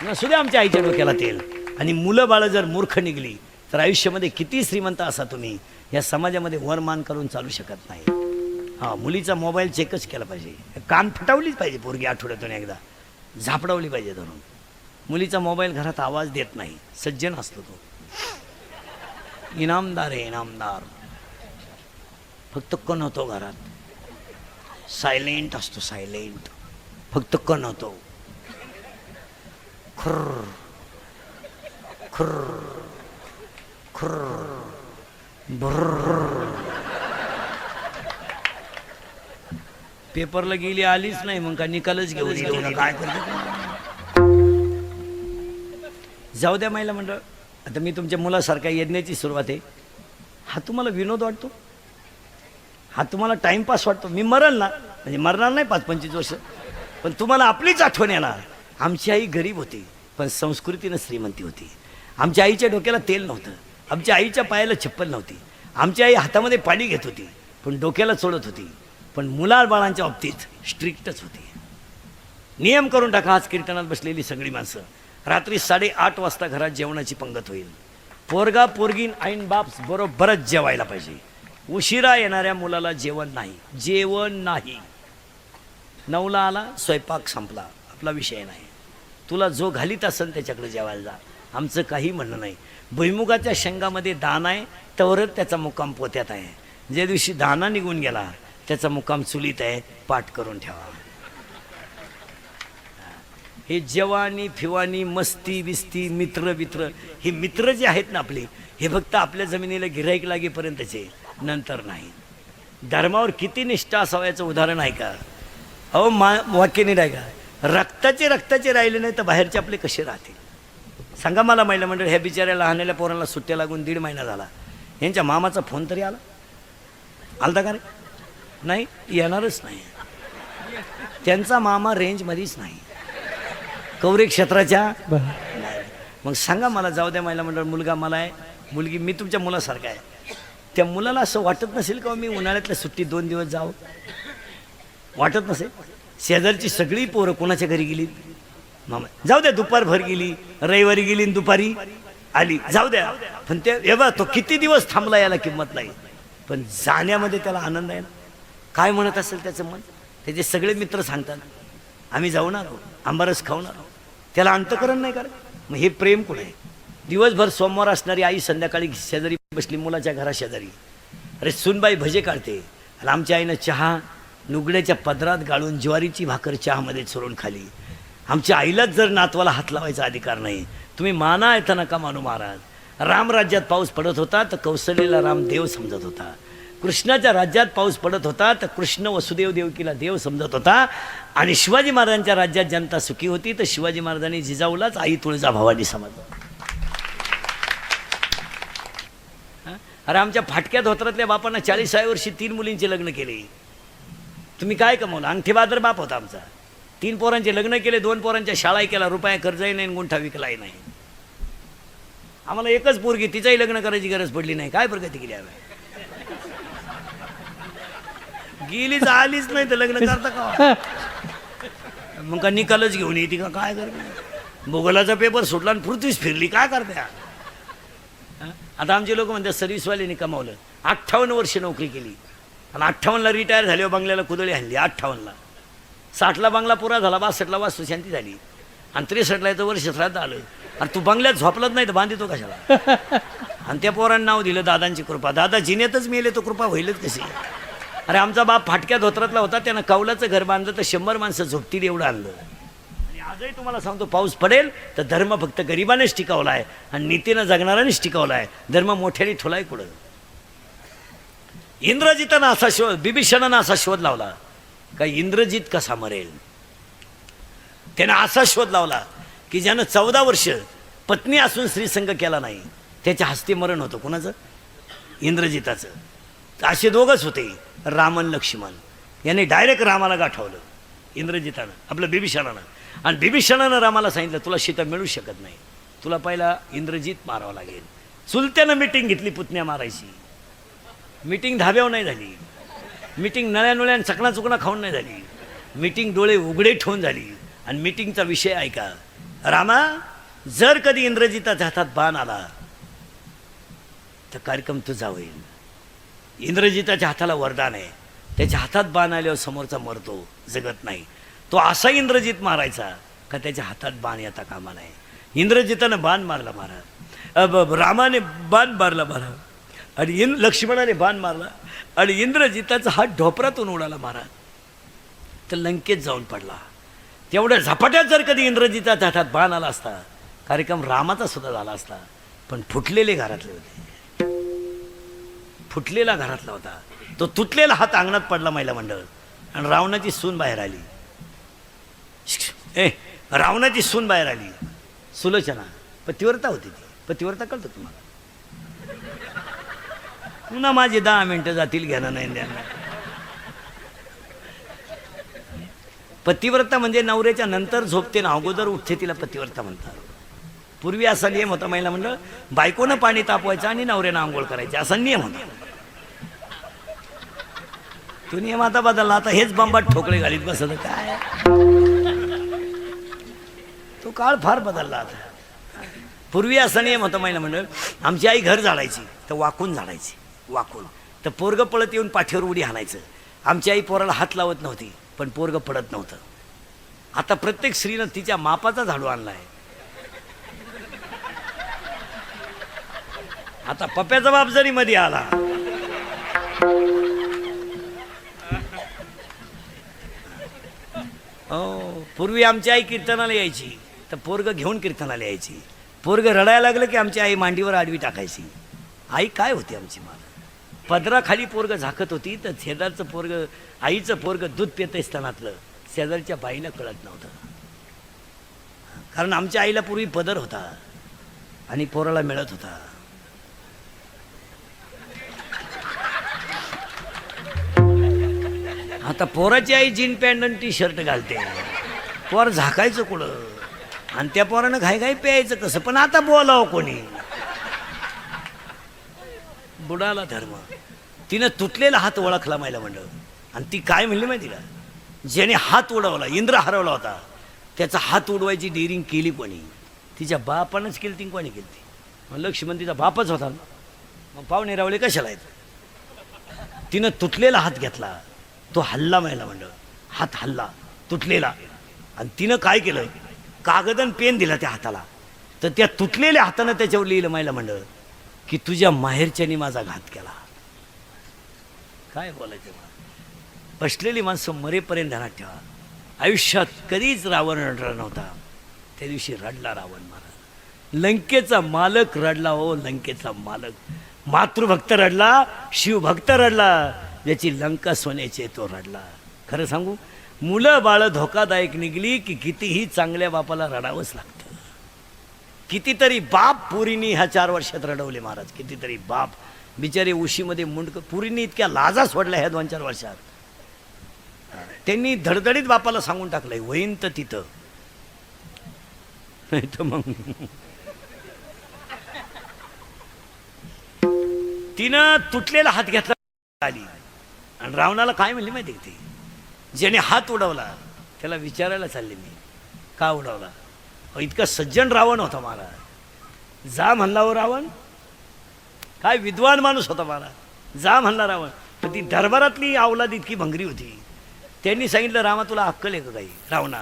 नसू द्या आमच्या आईच्या डोक्याला तेल. आणि मुलं बाळं जर मूर्ख निघली तर आयुष्यामध्ये किती श्रीमंत असा तुम्ही, या समाजामध्ये वरमान करून चालू शकत नाही. हां, मुलीचा मोबाईल चेकच केला पाहिजे, कान फटावलीच पाहिजे पोरगी, आठवड्यातून एकदा झापडावली पाहिजे धरून. मुलीचा मोबाईल घरात आवाज देत नाही, सज्जन असतो तो, इनामदार आहे इनामदार. फक्त कण होतो घरात, सायलेंट असतो, सायलेंट, फक्त कण होतो. खुर्र खुर्र खुर्र भुर्र. पेपरला गेली आलीच नाही, मग का निकालच घेऊन गेली, काय करते. जाऊ द्या महिला मंडळ. आता मी तुमच्या मुलासारखा यज्ञाची सुरुवात आहे. हा तुम्हाला विनोद वाटतो, हा तुम्हाला टाइमपास वाटतो. मी मरल ना, म्हणजे मरणार नाही 5-25 वर्ष, पण तुम्हाला आपलीच आठवण येणार. आमची आई गरीब होती, पण संस्कृतीनं श्रीमंती होती. आमच्या आईच्या डोक्याला तेल नव्हतं, आमच्या आईच्या पायाला चप्पल नव्हती, आमची आई हातामध्ये पाणी घेत होती पण डोक्याला चोळत होती. पण मुलाबाळांच्या बाबतीत स्ट्रिक्टच होती. नियम करून टाका. आज कीर्तनात बसलेली सगळी माणसं, रात्री 8:30 वाजता घरात जेवणाची पंगत होईल. पोरगा पोरगीन आईन बाप बरोबरच जेवायला पाहिजे. उशिरा येणाऱ्या मुलाला जेवण नाही, जेवण नाही. 9ला आला, स्वयंपाक संपला, आपला विषय नाही. तुला जो घालीत असेल त्याच्याकडे जेवायला जा, आमचं काही म्हणणं नाही. भुईमुगाच्या शेंगामध्ये दाना आहे तवरच त्याचा मुक्काम पोत्यात आहे. ज्या दिवशी दाना निघून गेला त्याचा मुक्काम चुलीत आहे, पाठ करून ठेवा. हे जवानी फिवानी मस्ती बिस्ती मित्र हे मित्र जे आहेत ना आपले, हे फक्त आपल्या जमिनीला गिऱ्हाईक लागेपर्यंतचे, नंतर नाही. धर्मावर किती निष्ठा असावयाचं उदाहरण आहे का? अहो वाक्य नाही आहे का, रक्ताचे राहिले नाही तर बाहेरचे आपले कसे राहतील सांगा मला. महिला मंडळ, ह्या बिचाऱ्या लहानल्या पोरांना सुट्ट्या लागून 1.5 महिना झाला. यांच्या मामाचा फोन तरी आलता का रे? नाही, येणारच नाही. त्यांचा मामा रेंजमध्येच नाही, कवरे क्षेत्राच्या नाही. मग सांगा मला, जाऊ द्या महिला मंडळ, मुलगा मला आहे, मुलगी मी तुमच्या मुलासारखा आहे. त्या मुलाला असं वाटत नसेल का मी उन्हाळ्यातल्या सुट्टीत 2 दिवस जावं? वाटत नसेल? शेजारची सगळी पोरं कोणाच्या घरी गेली? मामा. जाऊ द्या, दुपारभर गेली, रविवारी गेली आणि दुपारी आली, जाऊ द्या. पण ते एवढा तो किती दिवस थांबला याला किंमत नाही, पण जाण्यामध्ये त्याला आनंद आहे ना. काय म्हणत असेल त्याचं मन? त्याचे सगळे मित्र सांगतात आम्ही जाऊन आलो, आंबारस खाऊन आलो. त्याला अंतकरण नाही का? मग हे प्रेम कुठे आहे? दिवसभर सोमवार असणारी आई संध्याकाळी शेजारी बसली, मुलाच्या घरा शेजारी, अरे सुनबाई भजे काढते, आणि आमच्या आईनं चहा नुगड्याच्या पदरात गाळून ज्वारीची भाकर चहामध्ये चोरून खाली. आमच्या आईलाच जर नातवाला हात लावायचा अधिकार नाही. तुम्ही माना येता नका मानू महाराज. रामराज्यात पाऊस पडत होता तर कौशल्येला राम देव समजत होता. कृष्णाच्या राज्यात पाऊस पडत होता तर कृष्ण वसुदेव देवकीला देव समजत होता. आणि शिवाजी महाराजांच्या राज्यात जनता सुखी होती तर शिवाजी महाराजांनी जिजाऊलाच आई तुळजाभवानी समजलं. अरे आमच्या फाटक्या धोत्रातल्या बापांना 40व्या वर्षी 3 मुलींचे लग्न केले. तुम्ही काय कमवलं? अंगठी बादर बाप होता आमचा. 3 पोरांचे लग्न केले, 2 पोरांच्या शाळाही केला, रुपया कर्जही नाही, गुंठा विकलाही नाही. आम्हाला एकच पोरगी, तिचंही लग्न करायची गरज पडली नाही. काय प्रगती केली आम्ही? गेलीच आलीच नाही तर लग्न करता का मग का निकालच घेऊन येते का काय करते भूगोलाचा पेपर सुटला आणि पृथ्वीच फिरली काय करते हं? आता आमचे लोक म्हणतात सर्व्हिसवाल्यांनी कमावलं 58 वर्ष नोकरी केली आणि 58ला रिटायर झाल्यावर बंगल्याला कुदळी आणली 58ला 60ला बंगला पुरा झाला 62ला वास्तुशांती झाली आणि 63ला याचं वर्ष श्राद्ध आलं आणि तू बंगल्यात झोपलाच नाही तर बांधितो कशाला आणि त्या पोरांना नाव दिलं दादांची कृपा दादा जिनेतच मेले तो कृपा होईलच कशी अरे आमचा बाप फाटक्या धोत्रातला होता त्यानं कौलाचं घर बांधलं तर 100 माणसं झोपतील एवढं आणलं आणि आजही तुम्हाला सांगतो पाऊस पडेल तर धर्म फक्त गरिबानेच टिकवला आहे आणि नीतीनं जगणाऱ्यानेच टिकवला आहे धर्म मोठ्याने ठोलाय कुठं इंद्रजितानं असा शोध बिभीषणानं असा शोध लावला का इंद्रजित कसा मरेल त्यानं असा शोध लावला की ज्यानं 14 वर्ष पत्नी असून स्त्रीसंग केला नाही त्याच्या हस्ते मरण होतं कोणाचं इंद्रजिताचं असे दोघंच होते रामन लक्ष्मण याने डायरेक्ट रामाला गाठवलं इंद्रजितानं आपलं बिभीषणानं आणि बिभीषणानं रामाला सांगितलं तुला सीता मिळू शकत नाही तुला पहिला इंद्रजित मारावं लागेल चुलत्यानं मिटिंग घेतली पुतण्या मारायची मिटिंग धाब्यावर नाही झाली मिटिंग नळ्या नुळ्या चकणा चुकणा खाऊन नाही झाली मिटिंग डोळे उघडे ठेवून झाली आणि मिटिंगचा विषय ऐका रामा जर कधी इंद्रजिताच्या हातात बाण आला तर कार्यक्रम तुझा होईल इंद्रजिताच्या हाताला वरदान आहे त्याच्या हातात बाण आल्यावर समोरचा मरतो जगत नाही तो असा इंद्रजित मारायचा का त्याच्या हातात बाण येता कामा नाही इंद्रजितानं बाण मारला महाराज रामाने बाण मारला महाराज आणि लक्ष्मणाने बाण मारला आणि इंद्रजिताचा हात ढोपरातून उडाला महाराज तर लंकेत जाऊन पडला तेवढ्या झपाट्यात जर कधी इंद्रजिताच्या हातात बाण आला असता कार्यक्रम रामाचा सुद्धा झाला असता पण फुटलेले घरातले होते फुटलेला घरातला होता तो तुटलेला हात अंगणात पडला महिला मंडळ आणि रावणाची सून बाहेर आली रावणाची सून बाहेर आली सुलोचना पतिव्रता होती ती पतिव्रता कळतं तुम्हाला पुन्हा माझे 10 मिनिटं जातील घेणं नाही द्यायला पतिव्रता म्हणजे नवऱ्याच्या नंतर झोपते ना अगोदर उठते तिला पतिव्रता म्हणतात पूर्वी असा नियम होता महिला मंडळ बायकोनं पाणी तापवायचं आणि नवऱ्यानं आंघोळ करायची असा नियम होता तो नियम आता बदलला आता हेच बंबाट ठोकळे घालीत बसत काय तो काळ फार बदलला आता पूर्वी असा नियम होता महिला मंडळ आमची आई घर झाडायची तर वाकून झाडायची वाकून तर पोरगं पळत येऊन पाठीवर उडी हाणायचं आमची आई पोराला हात लावत नव्हती पण पोरगं पडत नव्हतं आता प्रत्येक स्त्रीनं तिच्या मापाचा झाडू आणला आहे आता पप्याचा बाप जरी मध्ये आला हो पूर्वी आमची आई कीर्तनाला यायची तर पोरगं घेऊन कीर्तनाला यायची पोरगं रडायला लागलं की आमची आई मांडीवर आडवी टाकायची आई काय होती आमची मला पदराखाली पोरगं झाकत होती तर शेजारचं पोरगं आईचं पोरगं दूध पित स्तनातलं शेजारच्या बाईला कळत नव्हतं कारण आमच्या आईला पूर्वी पदर होता आणि पोराला मिळत होता आता पोराची आई जीन पॅन्ट आणि टी शर्ट घालते पोर झाकायचं कुठं आणि त्या पोरानं घाई प्यायचं कसं पण आता बोलावं कोणी बुडाला धर्म तिनं तुटलेला हात ओळखला महिला मंडळ आणि ती काय म्हणली माहिती का ज्याने हात उडवला इंद्र हरवला होता त्याचा हात उडवायची डेअरिंग केली कोणी तिच्या बापानंच केली ती कोणी केली ती मग लक्ष्मण तिचा बापच होता मग पाहुणे रावले कशाला आहेत तिनं तुटलेला हात घेतला तो हल्ला महिला मंडळ हात हल्ला तुटलेला आणि तिनं काय केलं कागद आणि पेन दिला त्या हाताला तर त्या तुटलेल्या हातानं त्याच्यावर लिहिलं महिला मंडळ की तुझ्या माहेरच्यानी माझा घात केला काय बोलायचं बसलेली माणसं मरेपर्यंत ध्यानात ठेवा आयुष्यात कधीच रावण रडला नव्हता त्या दिवशी रडला रावण महाराज लंकेचा मालक रडला हो लंकेचा मालक मातृभक्त रडला शिवभक्त रडला ज्याची लंका सोन्याची तो रडला खरं सांगू मुलं बाळ धोकादायक निघली की कितीही चांगल्या बापाला रडावंच लागतं कितीतरी बाप पुरीनी ह्या 4 वर्षात रडवले महाराज कितीतरी बाप बिचारे उशीमध्ये मुंडक पुरीनी इतक्या लाजा सोडल्या ह्या 2-4 वर्षात त्यांनी धडधडीत बापाला सांगून टाकलंय होईन तर तिथं नाही तर मग तिनं तुटलेला हात घेतला आली आणि रावणाला काय म्हणली माहिती का ती, ज्याने हात उडवला त्याला विचारायला चालले मी, का उडवला? अहो, इतका सज्जन रावण होता महाराज. जा म्हणला हो रावण, काय विद्वान माणूस होता महाराज. जा म्हणला रावण, पण ती दरबारातली अवलाद इतकी भंगरी होती. त्यांनी सांगितलं, रामा तुला अक्कल आहे का काही? रावणा,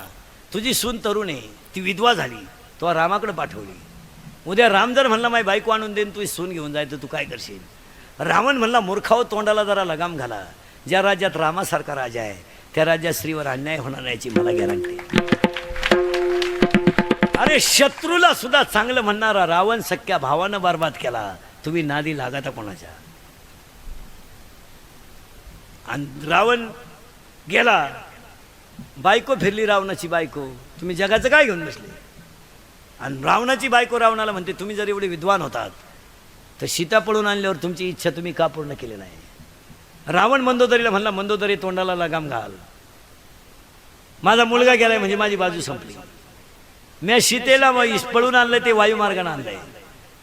तुझी सून तरुण आहे, ती विधवा झाली, तो रामाकडे पाठवली. उद्या राम जर म्हणला माझी बायको आणून देईन, तू सून घेऊन जाय, तर तू काय करशील? रावण म्हणला, मूर्खाव, तोंडाला जरा लगाम घाला. ज्या राज्यात रामासारखा राजा आहे त्या राज्यात स्त्रीवर अन्याय होणार नाहीची मला गॅरंटी. अरे शत्रूला सुद्धा चांगलं म्हणणारा रावण सख्या भावानं बरबाद केला. तुम्ही नादी लागाता कोणाच्या? आणि रावण गेला, बायको फिरली रावणाची बायको. तुम्ही जगाचं काय घेऊन बसले? आणि रावणाची बायको रावणाला म्हणते, तुम्ही जर एवढे विद्वान होतात तर सीता पळून आणल्यावर तुमची इच्छा तुम्ही का पूर्ण केली नाही? रावण मंदोदरीला म्हणला, मंदोदरी तोंडाला लगाम घाल. माझा मुलगा गेलाय म्हणजे माझी बाजू संपली. मी सीतेला पळून आणलं, ते वायुमार्गाने आणलंय.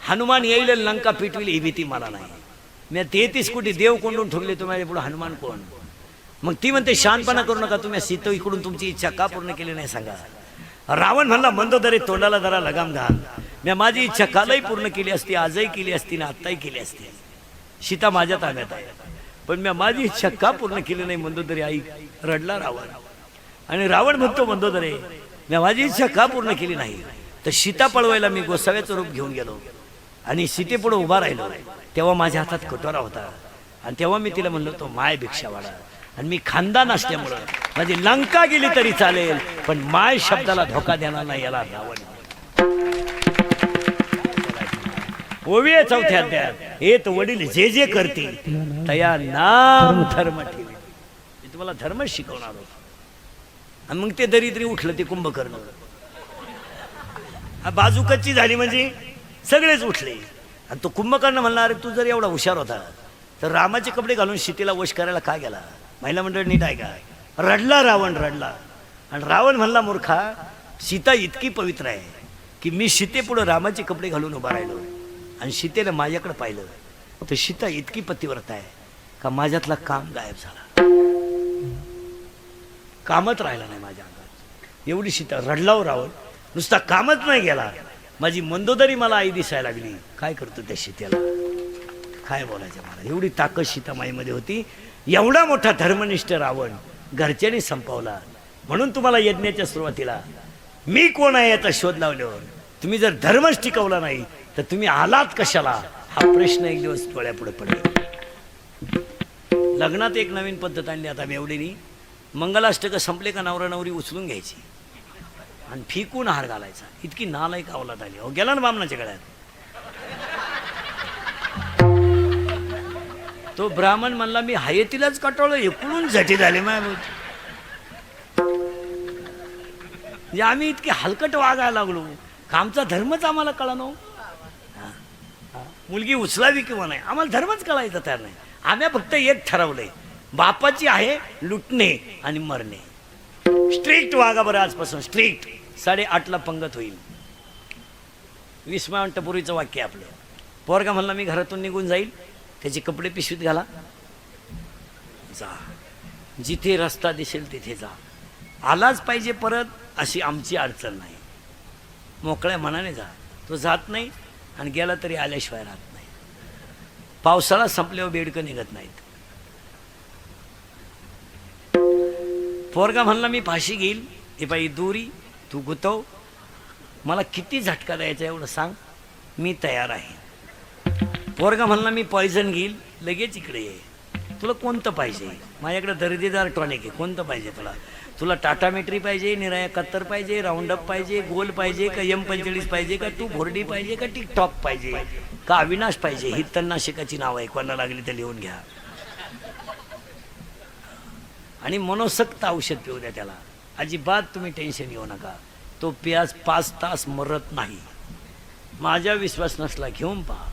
हनुमान येईल लंका पिटविल ही भीती मला नाही. मी 33 कोटी देव कोंडून ठेवले, तुम्हाला पुढे हनुमान कोण? मग ती म्हणते, शांतपणा करू नका, तुम्ही सीता इकडून तुमची इच्छा का पूर्ण केली नाही सांगा. रावण म्हणला, मंदोदरी तोंडाला जरा लगाम घाल. मी माझी इच्छा कालही पूर्ण केली असती, आजही केली असती ना आत्ताही केली असती. सीता माझ्या ताब्यात आहे, पण मी माझी इच्छा का पूर्ण केली नाही? मंदोदरी आई रडला रावण. आणि रावण म्हणतो, मंदोदरी मी माझी इच्छा का पूर्ण केली नाही? तर सीता पळवायला मी गोसाव्याचं रूप घेऊन गेलो आणि सीतेपुढे उभा राहिलो. तेव्हा माझ्या हातात कटोरा होता आणि तेव्हा मी तिला म्हणलो, तो माय भिक्षावाडा. आणि मी खानदान असल्यामुळं माझी लंका गेली तरी चालेल, पण माय शब्दाला धोका देणार नाही, याला रावण. ओवी आहे 4थ्या अध्यायात, येत वडील जे जे करतील तया नाम धर्म ठेवी. मी तुम्हाला धर्म शिकवणार होतो. आणि मग ते दरिद्री उठलं, ते कुंभकर्ण. बाजू कच्ची झाली म्हणजे सगळेच उठले. आणि तो कुंभकर्ण म्हणणार, तू जर एवढा हुशार होता तर रामाचे कपडे घालून सीतेला वश करायला का गेला? महिला मंडळ नीट आहे का? रडला रावण, रडला. आणि रावण म्हणला, मूर्खा, सीता इतकी पवित्र आहे की मी सीतेपुढे रामाचे कपडे घालून उभा राहिलो आणि सीतेला माझ्याकडे पाहिलं तर सीता इतकी पतिव्रत आहे का माझ्यातला काम गायब झाला, कामच राहिला नाही माझ्या अंगात. एवढी सीता. रडला हो रावण, नुसता कामच नाही गेला, माझी मंदोदरी मला आई दिसायला लागली. काय करतो त्या सीतेला? काय बोलायचं मला? एवढी ताकद सीतामाईमध्ये होती. एवढा मोठा धर्मनिष्ठ रावण घरच्यांनी संपवला. म्हणून तुम्हाला यज्ञाच्या सुरुवातीला मी कोण आहे याचा शोध लावल्यावर तुम्ही जर धर्मच टिकवला नाही तर तुम्ही आलात कशाला, हा प्रश्न एक दिवस डोळ्यापुढे पडेल. लग्नात एक नवीन पद्धत आणली आता मेवडीनी. मंगलाष्टक संपले का नवरा नवरी उचलून घ्यायची आणि फिकून हार घालायचा. इतकी नालायक अवलाद आली. अहो गेला ना बामणाच्या गळ्यात. तो ब्राह्मण म्हणला, मी हयतीलाच कटवलं, एकूण झटी झाले म्हणजे आम्ही इतके हलकट वागायला लागलो, आमचा धर्मच आम्हाला कळा नो. मुलगी उचलावी किंवा नाही आम्हाला धर्मच कळायचा तयार नाही. आम्ही फक्त एक ठरवलंय, बापाची आहे लुटणे आणि मरणे. स्ट्रिक्ट वागा बरं आजपासून, स्ट्रिक्ट. 8:30ला पंगत होईल. 20 मिनिटापूर्वीचं वाक्य आपलं. पोरगा म्हणला, मी घरातून निघून जाईल, त्याचे कपडे पिशवीत घाला, जा, जिथे रस्ता दिसेल तिथे जा, आलाच पाहिजे परत, अशी आमची अडचण नाही. मोकळ्या मनाने जा. तो जात नाही आणि गेला तरी आल्याशिवाय राहत नाही. पावसाळा संपल्यावर बेडकं निघत नाहीत. पोरगा म्हणला, मी फाशी घेईल, हे बाई दोरी तू गुतव, मला किती झटका द्यायचा एवढं सांग, मी तयार आहे. पोरगा म्हणला, मी पॉयझन घेईल, लगेच इकडे ये. तुला कोणतं पाहिजे? माझ्याकडे दर्जेदार टॉनिक आहे, कोणतं पाहिजे तुला? तुला टाटा मेट्री पाहिजे, निराया 71 पाहिजे, राऊंडअप पाहिजे, गोल पाहिजे का M45 पाहिजे का टू भोरडी पाहिजे का टिकटॉक पाहिजे का अविनाश पाहिजे? ही तणनाशकाची नाव आहे, कोणाला लागली तर लिहून घ्या. आणि मनोसक्त औषध पिऊ द्या त्याला. अजिबात तुम्ही टेन्शन घेऊ नका. तो प्याज 5 तास मरत नाही. माझ्या विश्वास नसला घेऊन पहा.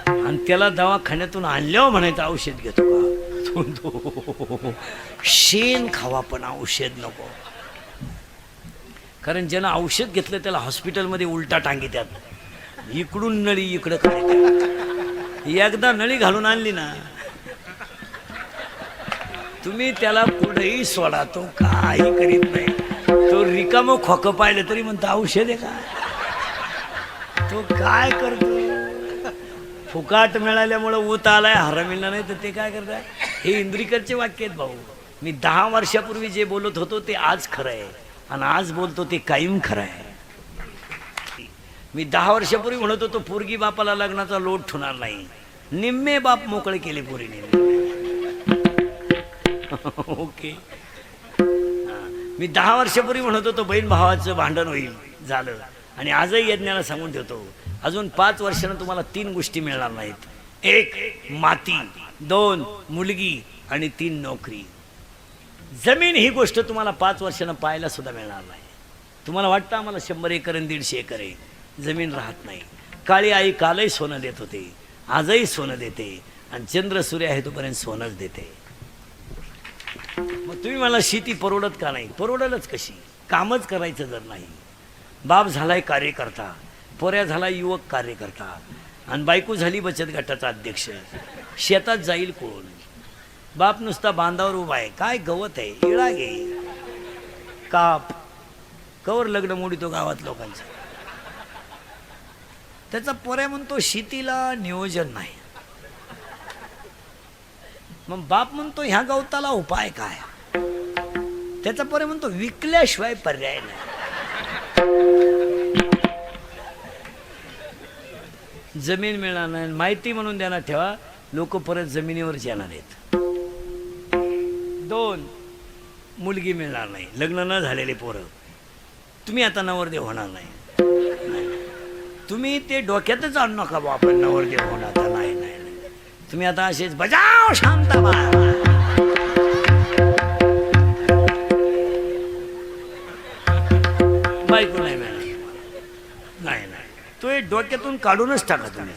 आणि त्याला दवाखान्यातून आणल्यावर म्हणायचं औषध घेतो का? शेण खावा पण औषध नको. कारण ज्यानं औषध घेतलं त्याला हॉस्पिटलमध्ये उलटा टांगीत्यात. इकडून नळी इकडं काय. एकदा नळी घालून आणली ना तुम्ही त्याला कुठेही सोडा, तो काही करीत नाही. तो रिकामं खोकं पाहिलं तरी म्हणतो औषध आहे का. तो काय करतो, फुकाट मिळाल्यामुळं ऊत आलाय, हरमिला नाही तर ते काय करताय. हे इंद्रिकरचे वाक्य आहेत भाऊ. मी 10 वर्षापूर्वी जे बोलत होतो ते आज खरं आहे, आणि आज बोलतो ते कायम खरं आहे. मी 10 वर्षापूर्वी म्हणत होतो पोरगी बापाला लग्नाचा लोट ठेवणार नाही, निम्मे बाप मोकळे केले पोरीने. ओके. मी 10 वर्षापूर्वी म्हणत होतो बहीण भावाचं भांडण होईल, झालं. आणि आजही यज्ञाला सांगून ठेवतो अजून 5 वर्षानं तुम्हाला 3 गोष्टी मिळणार नाहीत. 1 माती, 2 मुलगी, आणि 3 नोकरी. जमीन ही गोष्ट तुम्हाला 5 वर्षानं पाहायला सुद्धा मिळणार नाही. तुम्हाला वाटतं आम्हाला 100 एकर आणि 150 एकर आहे, जमीन राहत नाही. काळी आई कालही सोनं देत होते, आजही सोनं देते, आणि चंद्र सूर्य आहे तोपर्यंत सोनंच देते. मग तुम्ही मला शेती परवडत का नाही, परवडलच कशी. कामच करायचं जर नाही. बाप झालाय कार्यकर्ता, पोऱ्या झाला युवक कार्यकर्ता, आणि बायको झाली बचत गटाचा अध्यक्ष. शेतात जाईल कोण. बाप नुसता बांधावर उभा आहे, काय गवत आहे, इळा घे, काप, कवर लग्न मोडीतो गावात लोकांचं. त्याचा पोऱ्या म्हणतो शेतीला नियोजन नाही. मग बाप म्हणतो ह्या गवताला उपाय काय. त्याचा पोऱ्या म्हणतो विकल्याशिवाय पर्याय नाही. जमीन मिळणार नाही, माहिती म्हणून देणार ठेवा, लोक परत जमिनीवरच येणार आहेत. 2 मुलगी मिळणार नाही, लग्न न झालेले पोरं. तुम्ही आता नवरदेव होणार नाही. तुम्ही ते डोक्यातच आणू नका बा आपण नवरदेव होणार तर नाही. नाही तुम्ही आता असेच बजाव शांता बायको नाही मिळणार. नाही तो एक डोक्यातून काढूनच टाका तुम्ही.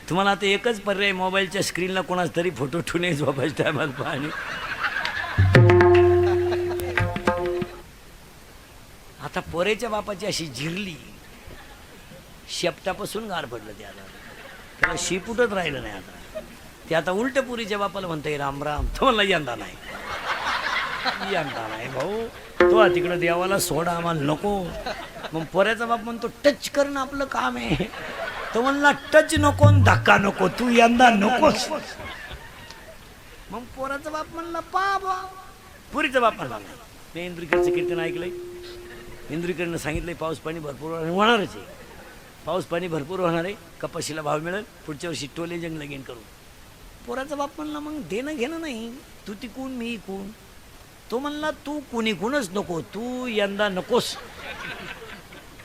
तुम्हाला आता एकच पर्याय, मोबाईलच्या स्क्रीनला कोणाच तरी फोटो ठेवून झोपायच्या टायमाला पाहणे. आता पोरेच्या बापाची अशी झिरली, शेपटापासून गार पडलं त्याला शिपूटच राहिलं नाही. आता ते आता उलट पुरीच्या बापाला म्हणताय राम राम. तो म्हणला यंदा नाही, यंदा नाही भाऊ, तो तिकडं देवाला सोडा, आम्हाला नको. मग पोऱ्याचा बाप म्हणतो टच करणं आपलं काम आहे. तो म्हणला टच नको, धक्का नको, तू यंदा नकोस. मग पोराचा बाप म्हणला बाबा. पुरीचा बाप म्हणला मी इंद्रिकरचं कीर्तन ऐकलंय, इंद्रिकरनं सांगितलंय पाऊस पाणी भरपूर होणारच आहे. पाऊस पाणी भरपूर होणार आहे, कपाशीला भाव मिळेल, पुढच्या वर्षी टोले जंग लगीन करू. पोराचा बाप म्हणला मग देणं घेणं नाही, तू तिकून मी इकून. तो म्हणला तू कुणीकूनच नको, तू यंदा नकोस.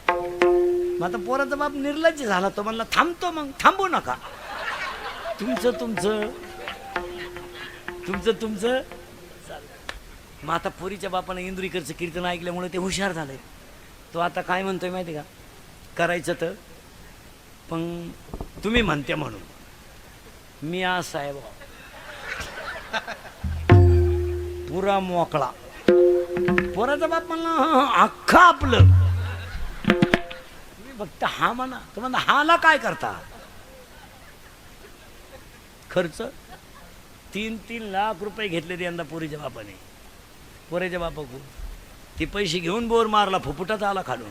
मग आता पोराचा बाप निर्लज्ज झाला. तो म्हणला थांबतो, मग थांबू नका, तुमचं तुमचं तुमचं तुमचं. मग आता पोरीच्या बापानं इंद्रिकरचं कीर्तन ऐकल्यामुळे ते हुशार झाले. तो आता काय म्हणतोय माहिती का, करायचं तर पण तुम्ही म्हणते म्हणून मी आज साहेब पुरा मोकळा. पोराचा बाप म्हणला अख्खा आपलं, फक्त हा म्हणा. तो म्हणा हाला काय करता खर्च. 3-3 लाख रुपये घेतले यंदा पोरीच्या बापाने. पोऱ्याच्या बापाकडून ते पैसे घेऊन बोर मारला, फुफुटाच आला खालून.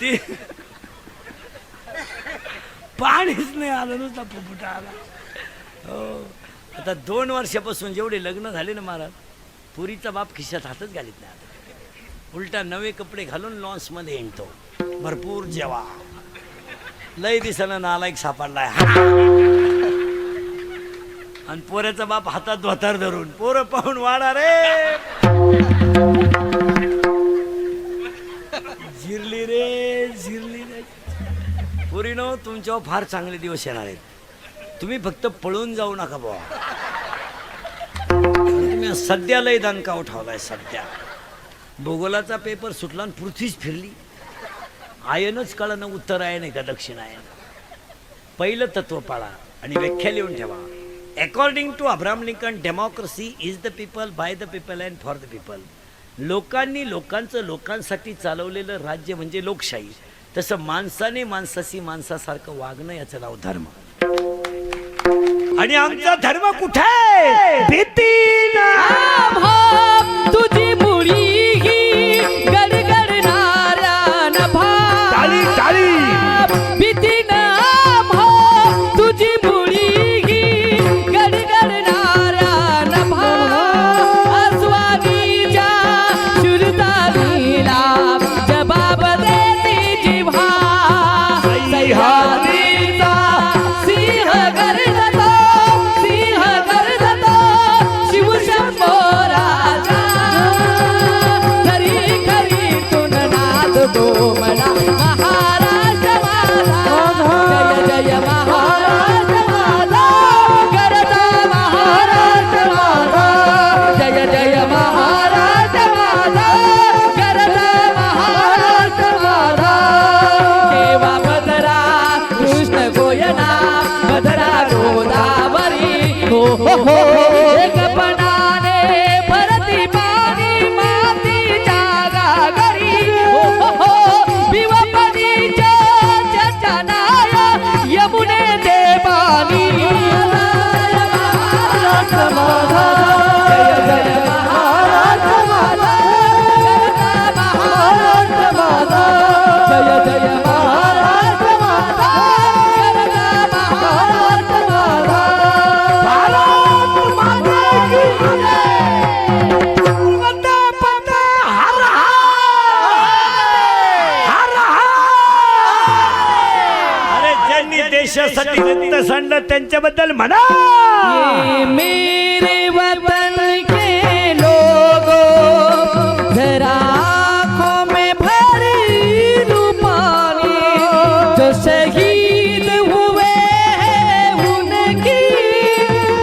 ते पाणीच नाही आलं, नुसता फुफुटा आला. हो आता 2 वर्षापासून जेवढे लग्न झाले ना महाराज, पुरीचा बाप खिशात हातच घालीत नाही. आता उलटा नवे कपडे घालून लॉन्समध्ये येतो, भरपूर जेवा. लय दिसानं नालायक सापडलाय. आणि पोऱ्याचा बाप हातात धोतर धरून पोरं पाहून वाडा रे, झिरली रे झिरली रे. पोरीनो तुमच्यावर फार चांगले दिवस येणार आहेत. तुम्ही फक्त पळून जाऊ नका बुवा. तुम्ही सध्या लय दणका उठावलाय. सध्या भूगोलाचा पेपर सुटला आणि पृथ्वीच फिरली. आयनच कळणं उत्तर आहे नाही का दक्षिण आहे. पहिलं तत्व पाळा आणि व्याख्या लिहून ठेवा. According to Abraham Lincoln, democracy is the people, by the people and for the people. लोकांनी लोकांचं लोकांसाठी चालवलेलं राज्य म्हणजे लोकशाही. तसं माणसाने माणसाशी माणसासारखं वागणं याचं नाव धर्म. आणि आमचा धर्म कुठे? भीतीनं. तुझी मुळी ही गडगडणाऱ्या नभा. टाळी टाळी. भीतीनं तुझी मुळी ही गडगडणाऱ्या नभा. अस्वानीच्या शुरतालीला जबाब देती जिव्हा. सह्याद्रीचा सिंह गर्जतो, सिंह गर्जतो, शिवशंभो राजा. खरी खरी तुन नाद कोमला महाराष्ट्र माझा. जय जय महाराष्ट्र माझा, करता महाराष्ट्र माझा. जय जय महाराष्ट्र माझा, करता महाराष्ट्र माझा. केव्हा भद्रा कृष्ण गोयना, भद्रा गोदावरी. हो हो हो एकपणाने भरती पाणी मातीच्या गागरी. हो हो हो विवपणीच्या चचनाय यमुने दे पाणी. महाराष्ट्र माझा, जय जय महाराष्ट्र माझा, करता महाराष्ट्र माझा. जय जय महाराष्ट्र माझा, करता महाराष्ट्र माझा. भारत माता की जय. वंदे वंदे हर हर अरे ज्यांनी देशासाठी रक्त सांडलं त्यांच्याबद्दल म्हणा. ये मेरे वतन के लोगों, जरा आँखों में भरी लूं पानी. जो शहीद हुए हैं उनकी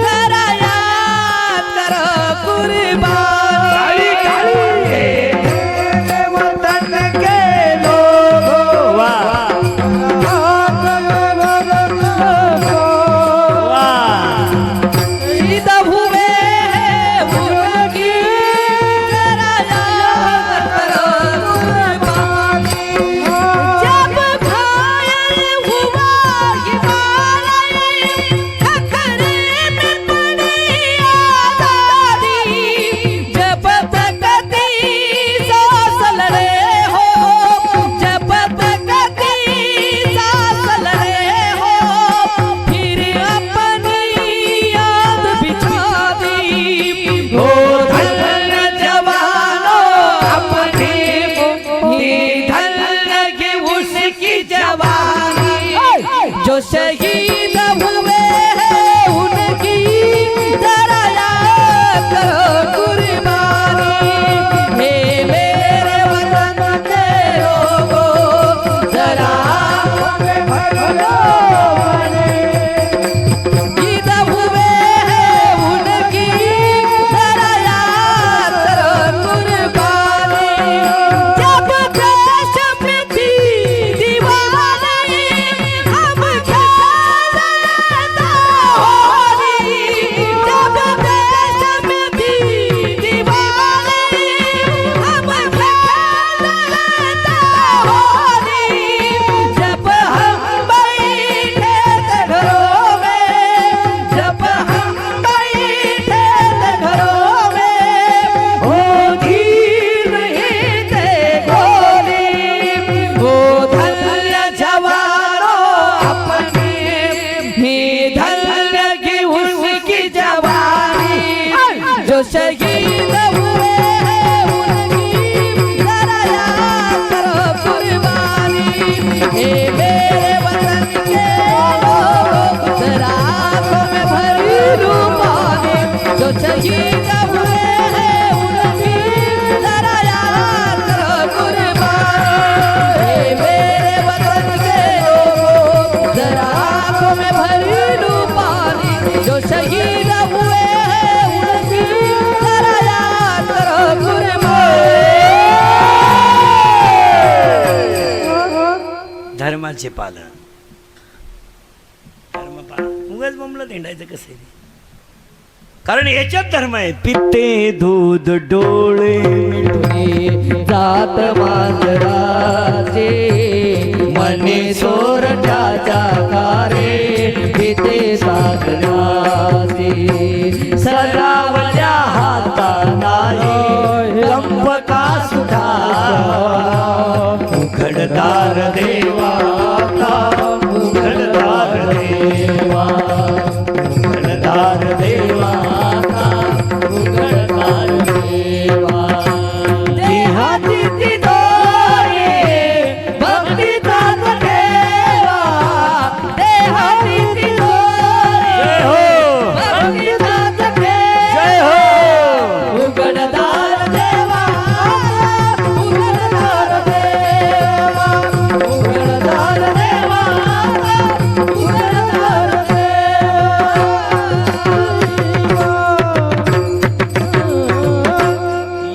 जरा याद करो कुर्बानी. वतन के लोगों. वाह वाह. शहीद हुए हैं उनकी जरा याद करो कुर्बानी. जब घायल हुआ हिमालय, खतरे में पड़ी आजादी. जब तक दी सांस लड़े हो, जब तक दी सांस लड़े हो, फिर अपनी याद बिछा दी. हो धन्य जवानों अपनी ही धन्य की उसकी जवानी. जो शहीद हुए हैं उनकी जरा याद करो कुर्बानी. हे मेरे वतन के लोगों, जरा शहीद हुए हैं उनकी जरा याद करो कुर्बानी. जब देश में थी दीवानी, हम खेल लेता होली. जब देश में थी दीवानी, हम खेल लेता होली. जब हम बैठे थे घरों में, जब हम बैठे थे घरों में, होती नहीं थे गोली. वो धन्य जवानों अपनी ही धन्य की उसकी जवानी. जो शहीद हुए हैं उनकी जरा याद करो कुर्बानी. हे मेरे वतन के लोगों, जरा आँखों में भरी लूं पानी. जो शहीद हुए हैं उनकी जरा याद करो कुर्बानी. हे मेरे वतन के लोगों, जरा आँखों में भरी लूं पानी. जो शहीद हुए हैं उनकी जरा याद करो कुर्बानी. धर्माचे पालन. धर्म पालन. उगाच बोंबलं हिंडायचं कसं आहे? कारण याच्यात धर्म आहे. पिते दूध डोळे जात मांजराचे मने सोरट्याच्या कारे पिते सागराचे सरावल्या हातानाही लंबका सुधा उघडदार देवा उघडदार देवा उघडदार देवा उघडदार देवा देहाची ती दोरे भक्तीचा ठेवा देहाची ती दोरे भक्तीचा ठेवा उघडदार देवा उघडदार देवा उघडदार देवा उघडदार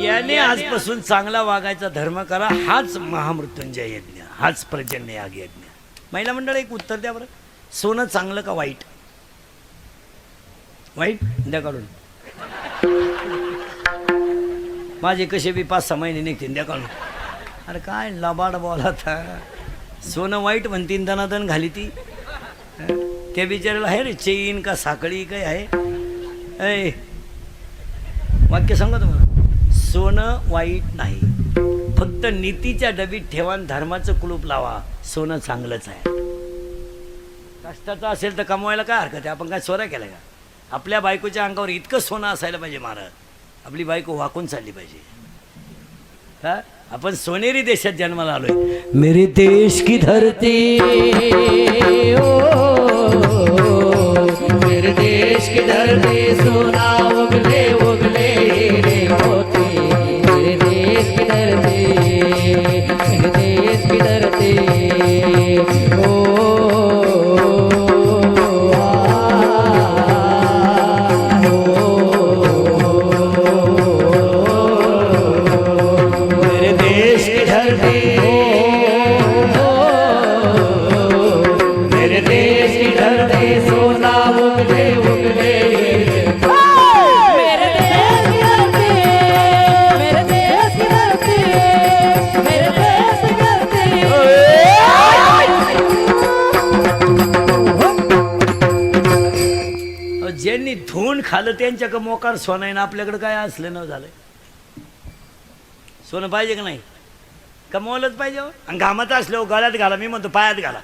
याने आजपासून चांगला वागायचा धर्म करा. हाच महामृत्युंजय यज्ञ, हाच पर्जन्य याग यज्ञ. महिला मंडळ एक उत्तर द्या बरं. सोनं चांगलं का वाईट? वाईट द्या काढून. माझे कसे बी 5-6 महिने निघतील द्या काढून. अरे काय लबाड बोला था. सोनं वाईट म्हणतीन दनादन घाली ती. त्या बिचाराला आहे रे चेन का साखळी काय आहे. ऐ वाक्य सांगा तुम्हाला. सोनं वाईट नाही, फक्त नीतीच्या डबीत ठेवा आणि धर्माचं कुलूप लावा. सोनं चांगलंच आहे. कष्टाचं असेल तर कमवायला काय हरकत आहे. आपण काय चोऱ्या केल्या का? आपल्या बायकोच्या अंगावर इतकं सोनं असायला पाहिजे महाराज. आपली बायको वाकून चालली पाहिजे. का आपण सोनेरी देशात जन्माला आलोय. मेरे देश की धरती मेरे देश की धरती सोना उगले उगले हीरे होते मेरे देश की धरती मेरे देश की धरती मेरे देश की धरती मेरे देश की धरती सोना उगले उगले मेरे देश की धरती मेरे देश की धरती मेरे देश की धरती ज्यांनी धुवून खाल्लं त्यांच्या का मोकार सोनं आहे ना. आपल्याकडे काय असलं न झालंय. सोनं पाहिजे का नाही? कमवलंच पाहिजे. आणि घामाचं असल्यावर गळ्यात घाला. मी म्हणतो पायात घाला.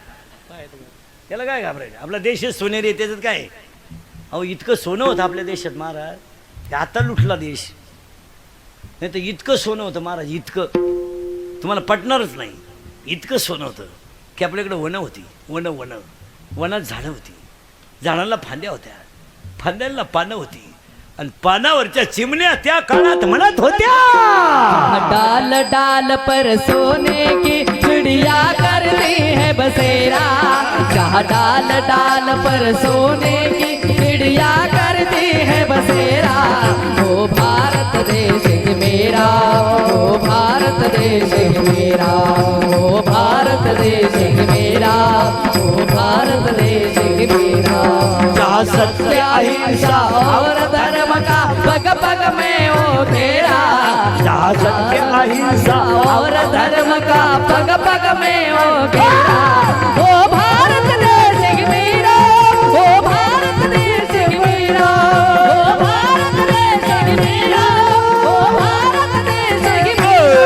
त्याला काय घाबरायचं. आपला देशच सोनेरी आहे. त्याच्यात काय? अहो इतकं सोनं होतं आपल्या देशात महाराज. ते आता लुटला देश. नाही तर इतकं सोनं होतं महाराज. इतकं तुम्हाला पटणारच नाही. इतकं सोनं होतं की आपल्याकडे वनं होती. वनात झाडं होती. झाडांना फांद्या होत्या. फांद्यांना पानं होती. आणि पानावरच्या चिमण्या त्या काळात म्हणत होत्या. डाल डाल पर सोने की चिड़िया करती है बसेरा जहाँ डाल डाल पर सोने की चिड़िया करती है बसेरा ओ भारत देश मेरा ओ भारत देश मेरा ओ भारत देश मेरा ओ भारत देश मेरा जहाँ सत्य अहिंसा और धर्म का पग पग में ओ तेरा जहाँ सत्य अहिंसा और धर्म का पग पग में ओ तेरा ओ भारत देश मेरा ओ भारत देश मेरा ओ भारत देश मेरा ओ भारत देश मेरा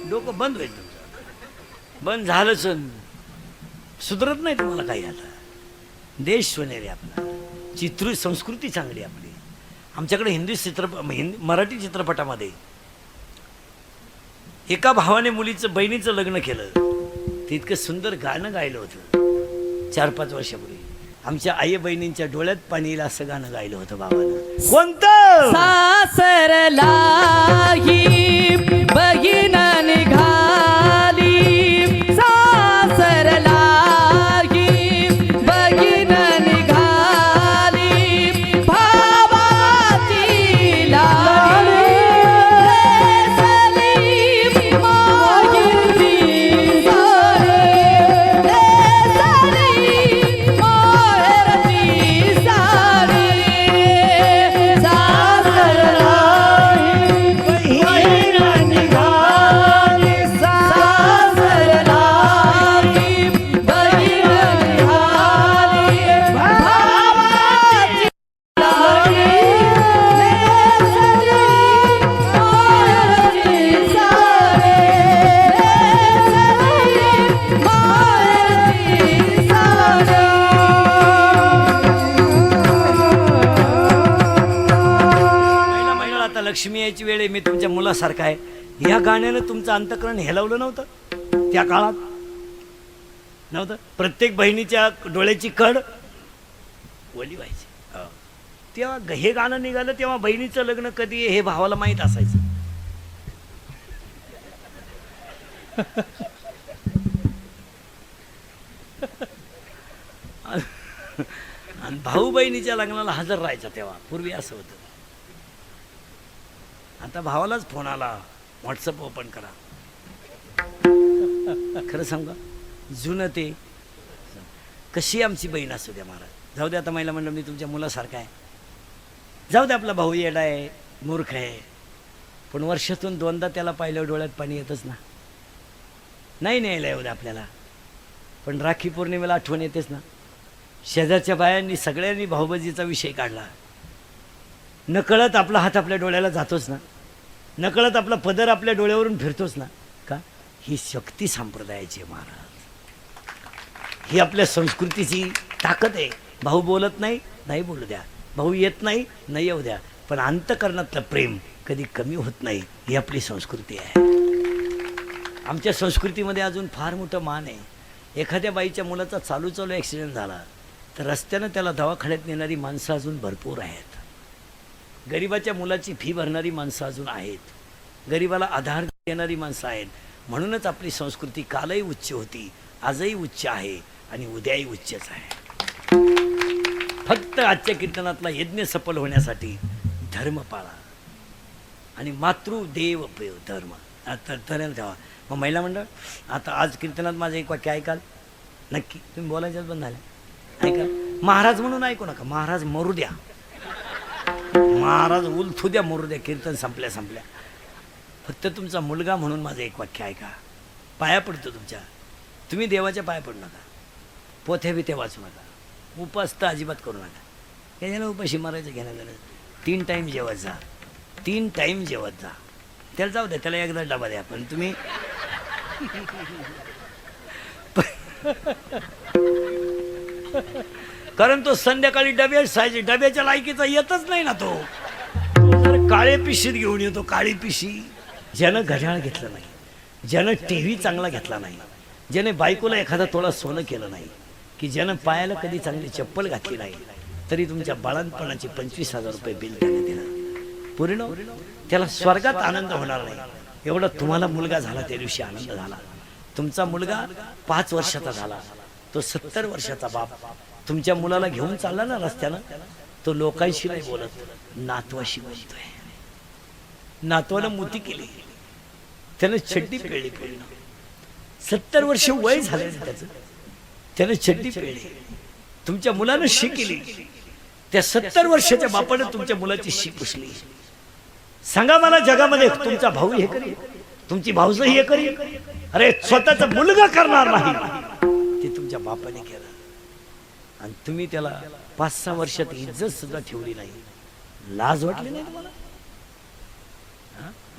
डोकं बंद होईल तुमचं. बंद झालंच. सुधरत नाही तुम्हाला काही. आता देश सोनेरी आपला. संस्कृती चांगली आपली. आमच्याकडे मराठी चित्रपटामध्ये एका भावाने मुलीचं बहिणीचं लग्न केलं. ते इतकं सुंदर गाणं गायलं होतं 4-5 वर्षापूर्वी. आमच्या आई बहिणींच्या डोळ्यात पाणी येईल असं गाणं गायलं होतं बाबानं. कोणतं? सासरला ही बहीण निघाली सासरला ही बहीण निघाली भावाची लाली रेसली मागिरली सारे लक्ष्मी यायची वेळ आहे, मी तुमच्या मुलासारखा आहे, या गाण्यानं तुमचं अंतःकरण हेलवलं नव्हतं त्या काळात? नव्हतं? प्रत्येक बहिणीच्या डोळ्याची कड ओली व्हायची. तेव्हा हे गाणं निघालं तेव्हा बहिणीचं लग्न कधी हे भावाला माहीत असायचं. आणि भाऊ बहिणीच्या लग्नाला हजर राहायचा तेव्हा. पूर्वी असं होतं. आता भावालाच फोन आला, व्हॉट्सअप ओपन करा. खरं सांगा, जुनं ते कशी आमची बहीण असू द्या महाराज. जाऊ दे, आता महिला म्हणलं मी तुमच्या मुलासारखा आहे. जाऊ दे, आपला भाऊ येडा आहे, मूर्ख आहे, पण वर्षातून दोनदा त्याला पाहिल्यावर डोळ्यात पाणी येतच ना. नाही न्यायला येऊ दे आपल्याला, पण राखी पौर्णिमेला आठवण येतेच ना. शेजारच्या बायांनी सगळ्यांनी भाऊबाजीचा विषय काढला. नकळत आपला हात आपल्या डोळ्याला जातोच ना, नकळत आपला पदर आपल्या डोळ्यावरून फिरतोच ना. का? ही शक्ती संप्रदायाची आहे महाराज. ही आपल्या संस्कृतीची ताकद आहे. भाऊ बोलत नाही, नाही बोलू द्या. भाऊ येत नाही, नाही येऊ द्या. पण अंतःकरणातलं प्रेम कधी कमी होत नाही. ही आपली संस्कृती आहे. आमच्या संस्कृतीमध्ये अजून फार मोठं मान आहे. एखाद्या बाईच्या मुलाचा चालू ॲक्सिडेंट झाला तर रस्त्यानं त्याला दवाखान्यात नेणारी माणसं अजून भरपूर आहेत. गरिबाच्या मुलाची फी भरणारी माणसं अजून आहेत. गरिबाला आधार देणारी माणसं आहेत. म्हणूनच आपली संस्कृती कालही उच्च होती, आजही उच्च आहे आणि उद्याही उच्चच आहे. फक्त आजच्या कीर्तनातला यज्ञ सफल होण्यासाठी धर्म पाळा आणि मातृदेव प्रेव धर्म आता ठेवा. मग महिला मंडळ, आता आज कीर्तनात माझं एक वाक्य ऐकाल नक्की. तुम्ही बोलायच्याच बंद झालं. ऐका, महाराज म्हणून ऐकू नका. महाराज मरू द्या, महाराज उलथू द्या, मरू द्या. कीर्तन संपल्या संपल्या. फक्त तुमचा मुलगा म्हणून माझं एक वाक्य ऐका. पाया पडतो तुमच्या. तुम्ही देवाच्या पाया पडू नका. पोथ्या बिथ्या वाचू नका. उपास तर अजिबात करू नका. याच्यानं उपाशी मारायचं घेणं गरज. 3 टाईम जेवत जा. 3 टाईम जेवत जा. त्याला जाऊ द्या, त्याला एकदा डबा द्या. पण तुम्ही कारण तो संध्याकाळी डब्याच्या लायकीचा येतच नाही ना. तो जर काळे पिशीत घेऊन येतो. काळी पिशी. ज्यानं घड्याळ घेतलं नाही, ज्यानं TV चांगला घेतला नाही, ज्याने बायकोला एखादा तोळा सोनं केलं नाही, की ज्यानं पायाला कधी चांगली चप्पल घातली नाही, तरी तुमच्या बाळणपणाची 25,000 रुपये बिल त्याने दिलं. पूर्ण त्याला स्वर्गात आनंद होणार नाही. एवढा तुम्हाला मुलगा झाला त्या दिवशी आनंद झाला. तुमचा मुलगा 5 वर्षाचा झाला, तो 70 वर्षाचा बाप तुमच्या मुलाला घेऊन चालला ना रस्त्यानं, तो लोकांशी नाही बोलत, नातवाशी बोलतोय. नातवानं मोती केली, त्यानं चड्डी पिळली. पूर्ण 70 वर्ष वय झाले त्याचं, त्यानं चड्डी पिळली. तुमच्या मुलानं शी केली. त्या 70 वर्षाच्या बापानं तुमच्या मुलाची शी पुसली. सांगा मला, जगामध्ये तुमचा भाऊ हे करी, तुमची भाऊज हे करी? अरे स्वतःचा मुलगा करणार नाही, ते तुमच्या बापाने केलं. आणि तुम्ही त्याला 5-6 वर्षात इज्जत सुद्धा ठेवली नाही. लाज वाटली नाही तुम्हाला?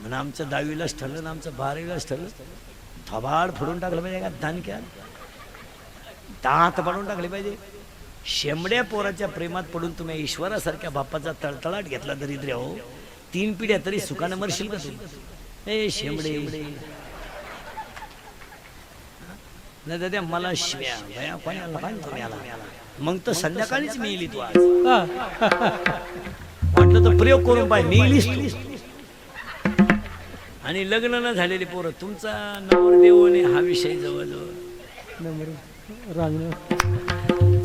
म्हणा आमचं 10वीलाच ठरलं ना, आमचं 12वीलाच ठरलं. थोबाड फोडून टाकलं पाहिजे का? दानक्या दात पाडून टाकले पाहिजे. शेंबड्या पोराच्या प्रेमात पडून तुम्ही ईश्वरासारख्या बापाचा तळतळाट घेतला. दरिद्र हो, 3 पिढ्या तरी सुखानं मरशील का तू? ए शेंबडे नाही दादा, मला शिव्या भया कोणाला तुम्ही आला. मग तर संध्याकाळीच मिळली तू. आज म्हटलं तर प्रयोग करून पाय, मिळलीस तू. आणि लग्न न झालेली पोरं, तुमचा नवरदेवने हा विषय जवळजवळ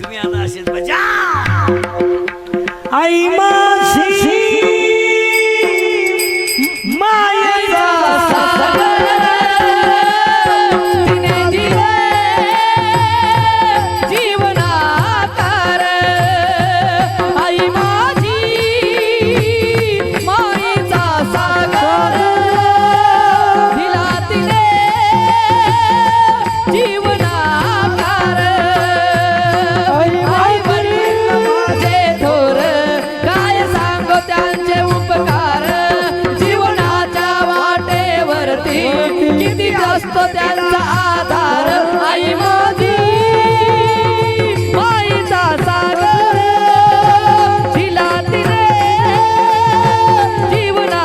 तुम्ही आता असेच बजा. आई माझी मायेचा त्यांचा आधार. आई माझी माईचा सागर, तिला तिने जीवना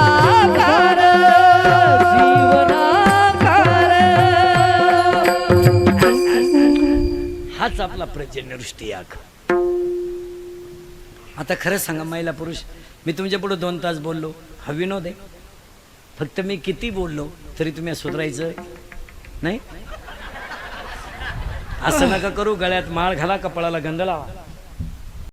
हाच आपला पर्जन्यवृष्टी याग. आता खरंच सांगा महिला पुरुष, मी तुमच्या पुढे 2 तास बोललो, हा विनोद आहे? फक्त मी किती बोललो तरी तुम्ही सुधारायचं नाही. असं नका करू, गळ्यात माळ घाला, कपाळाला गंध लावा.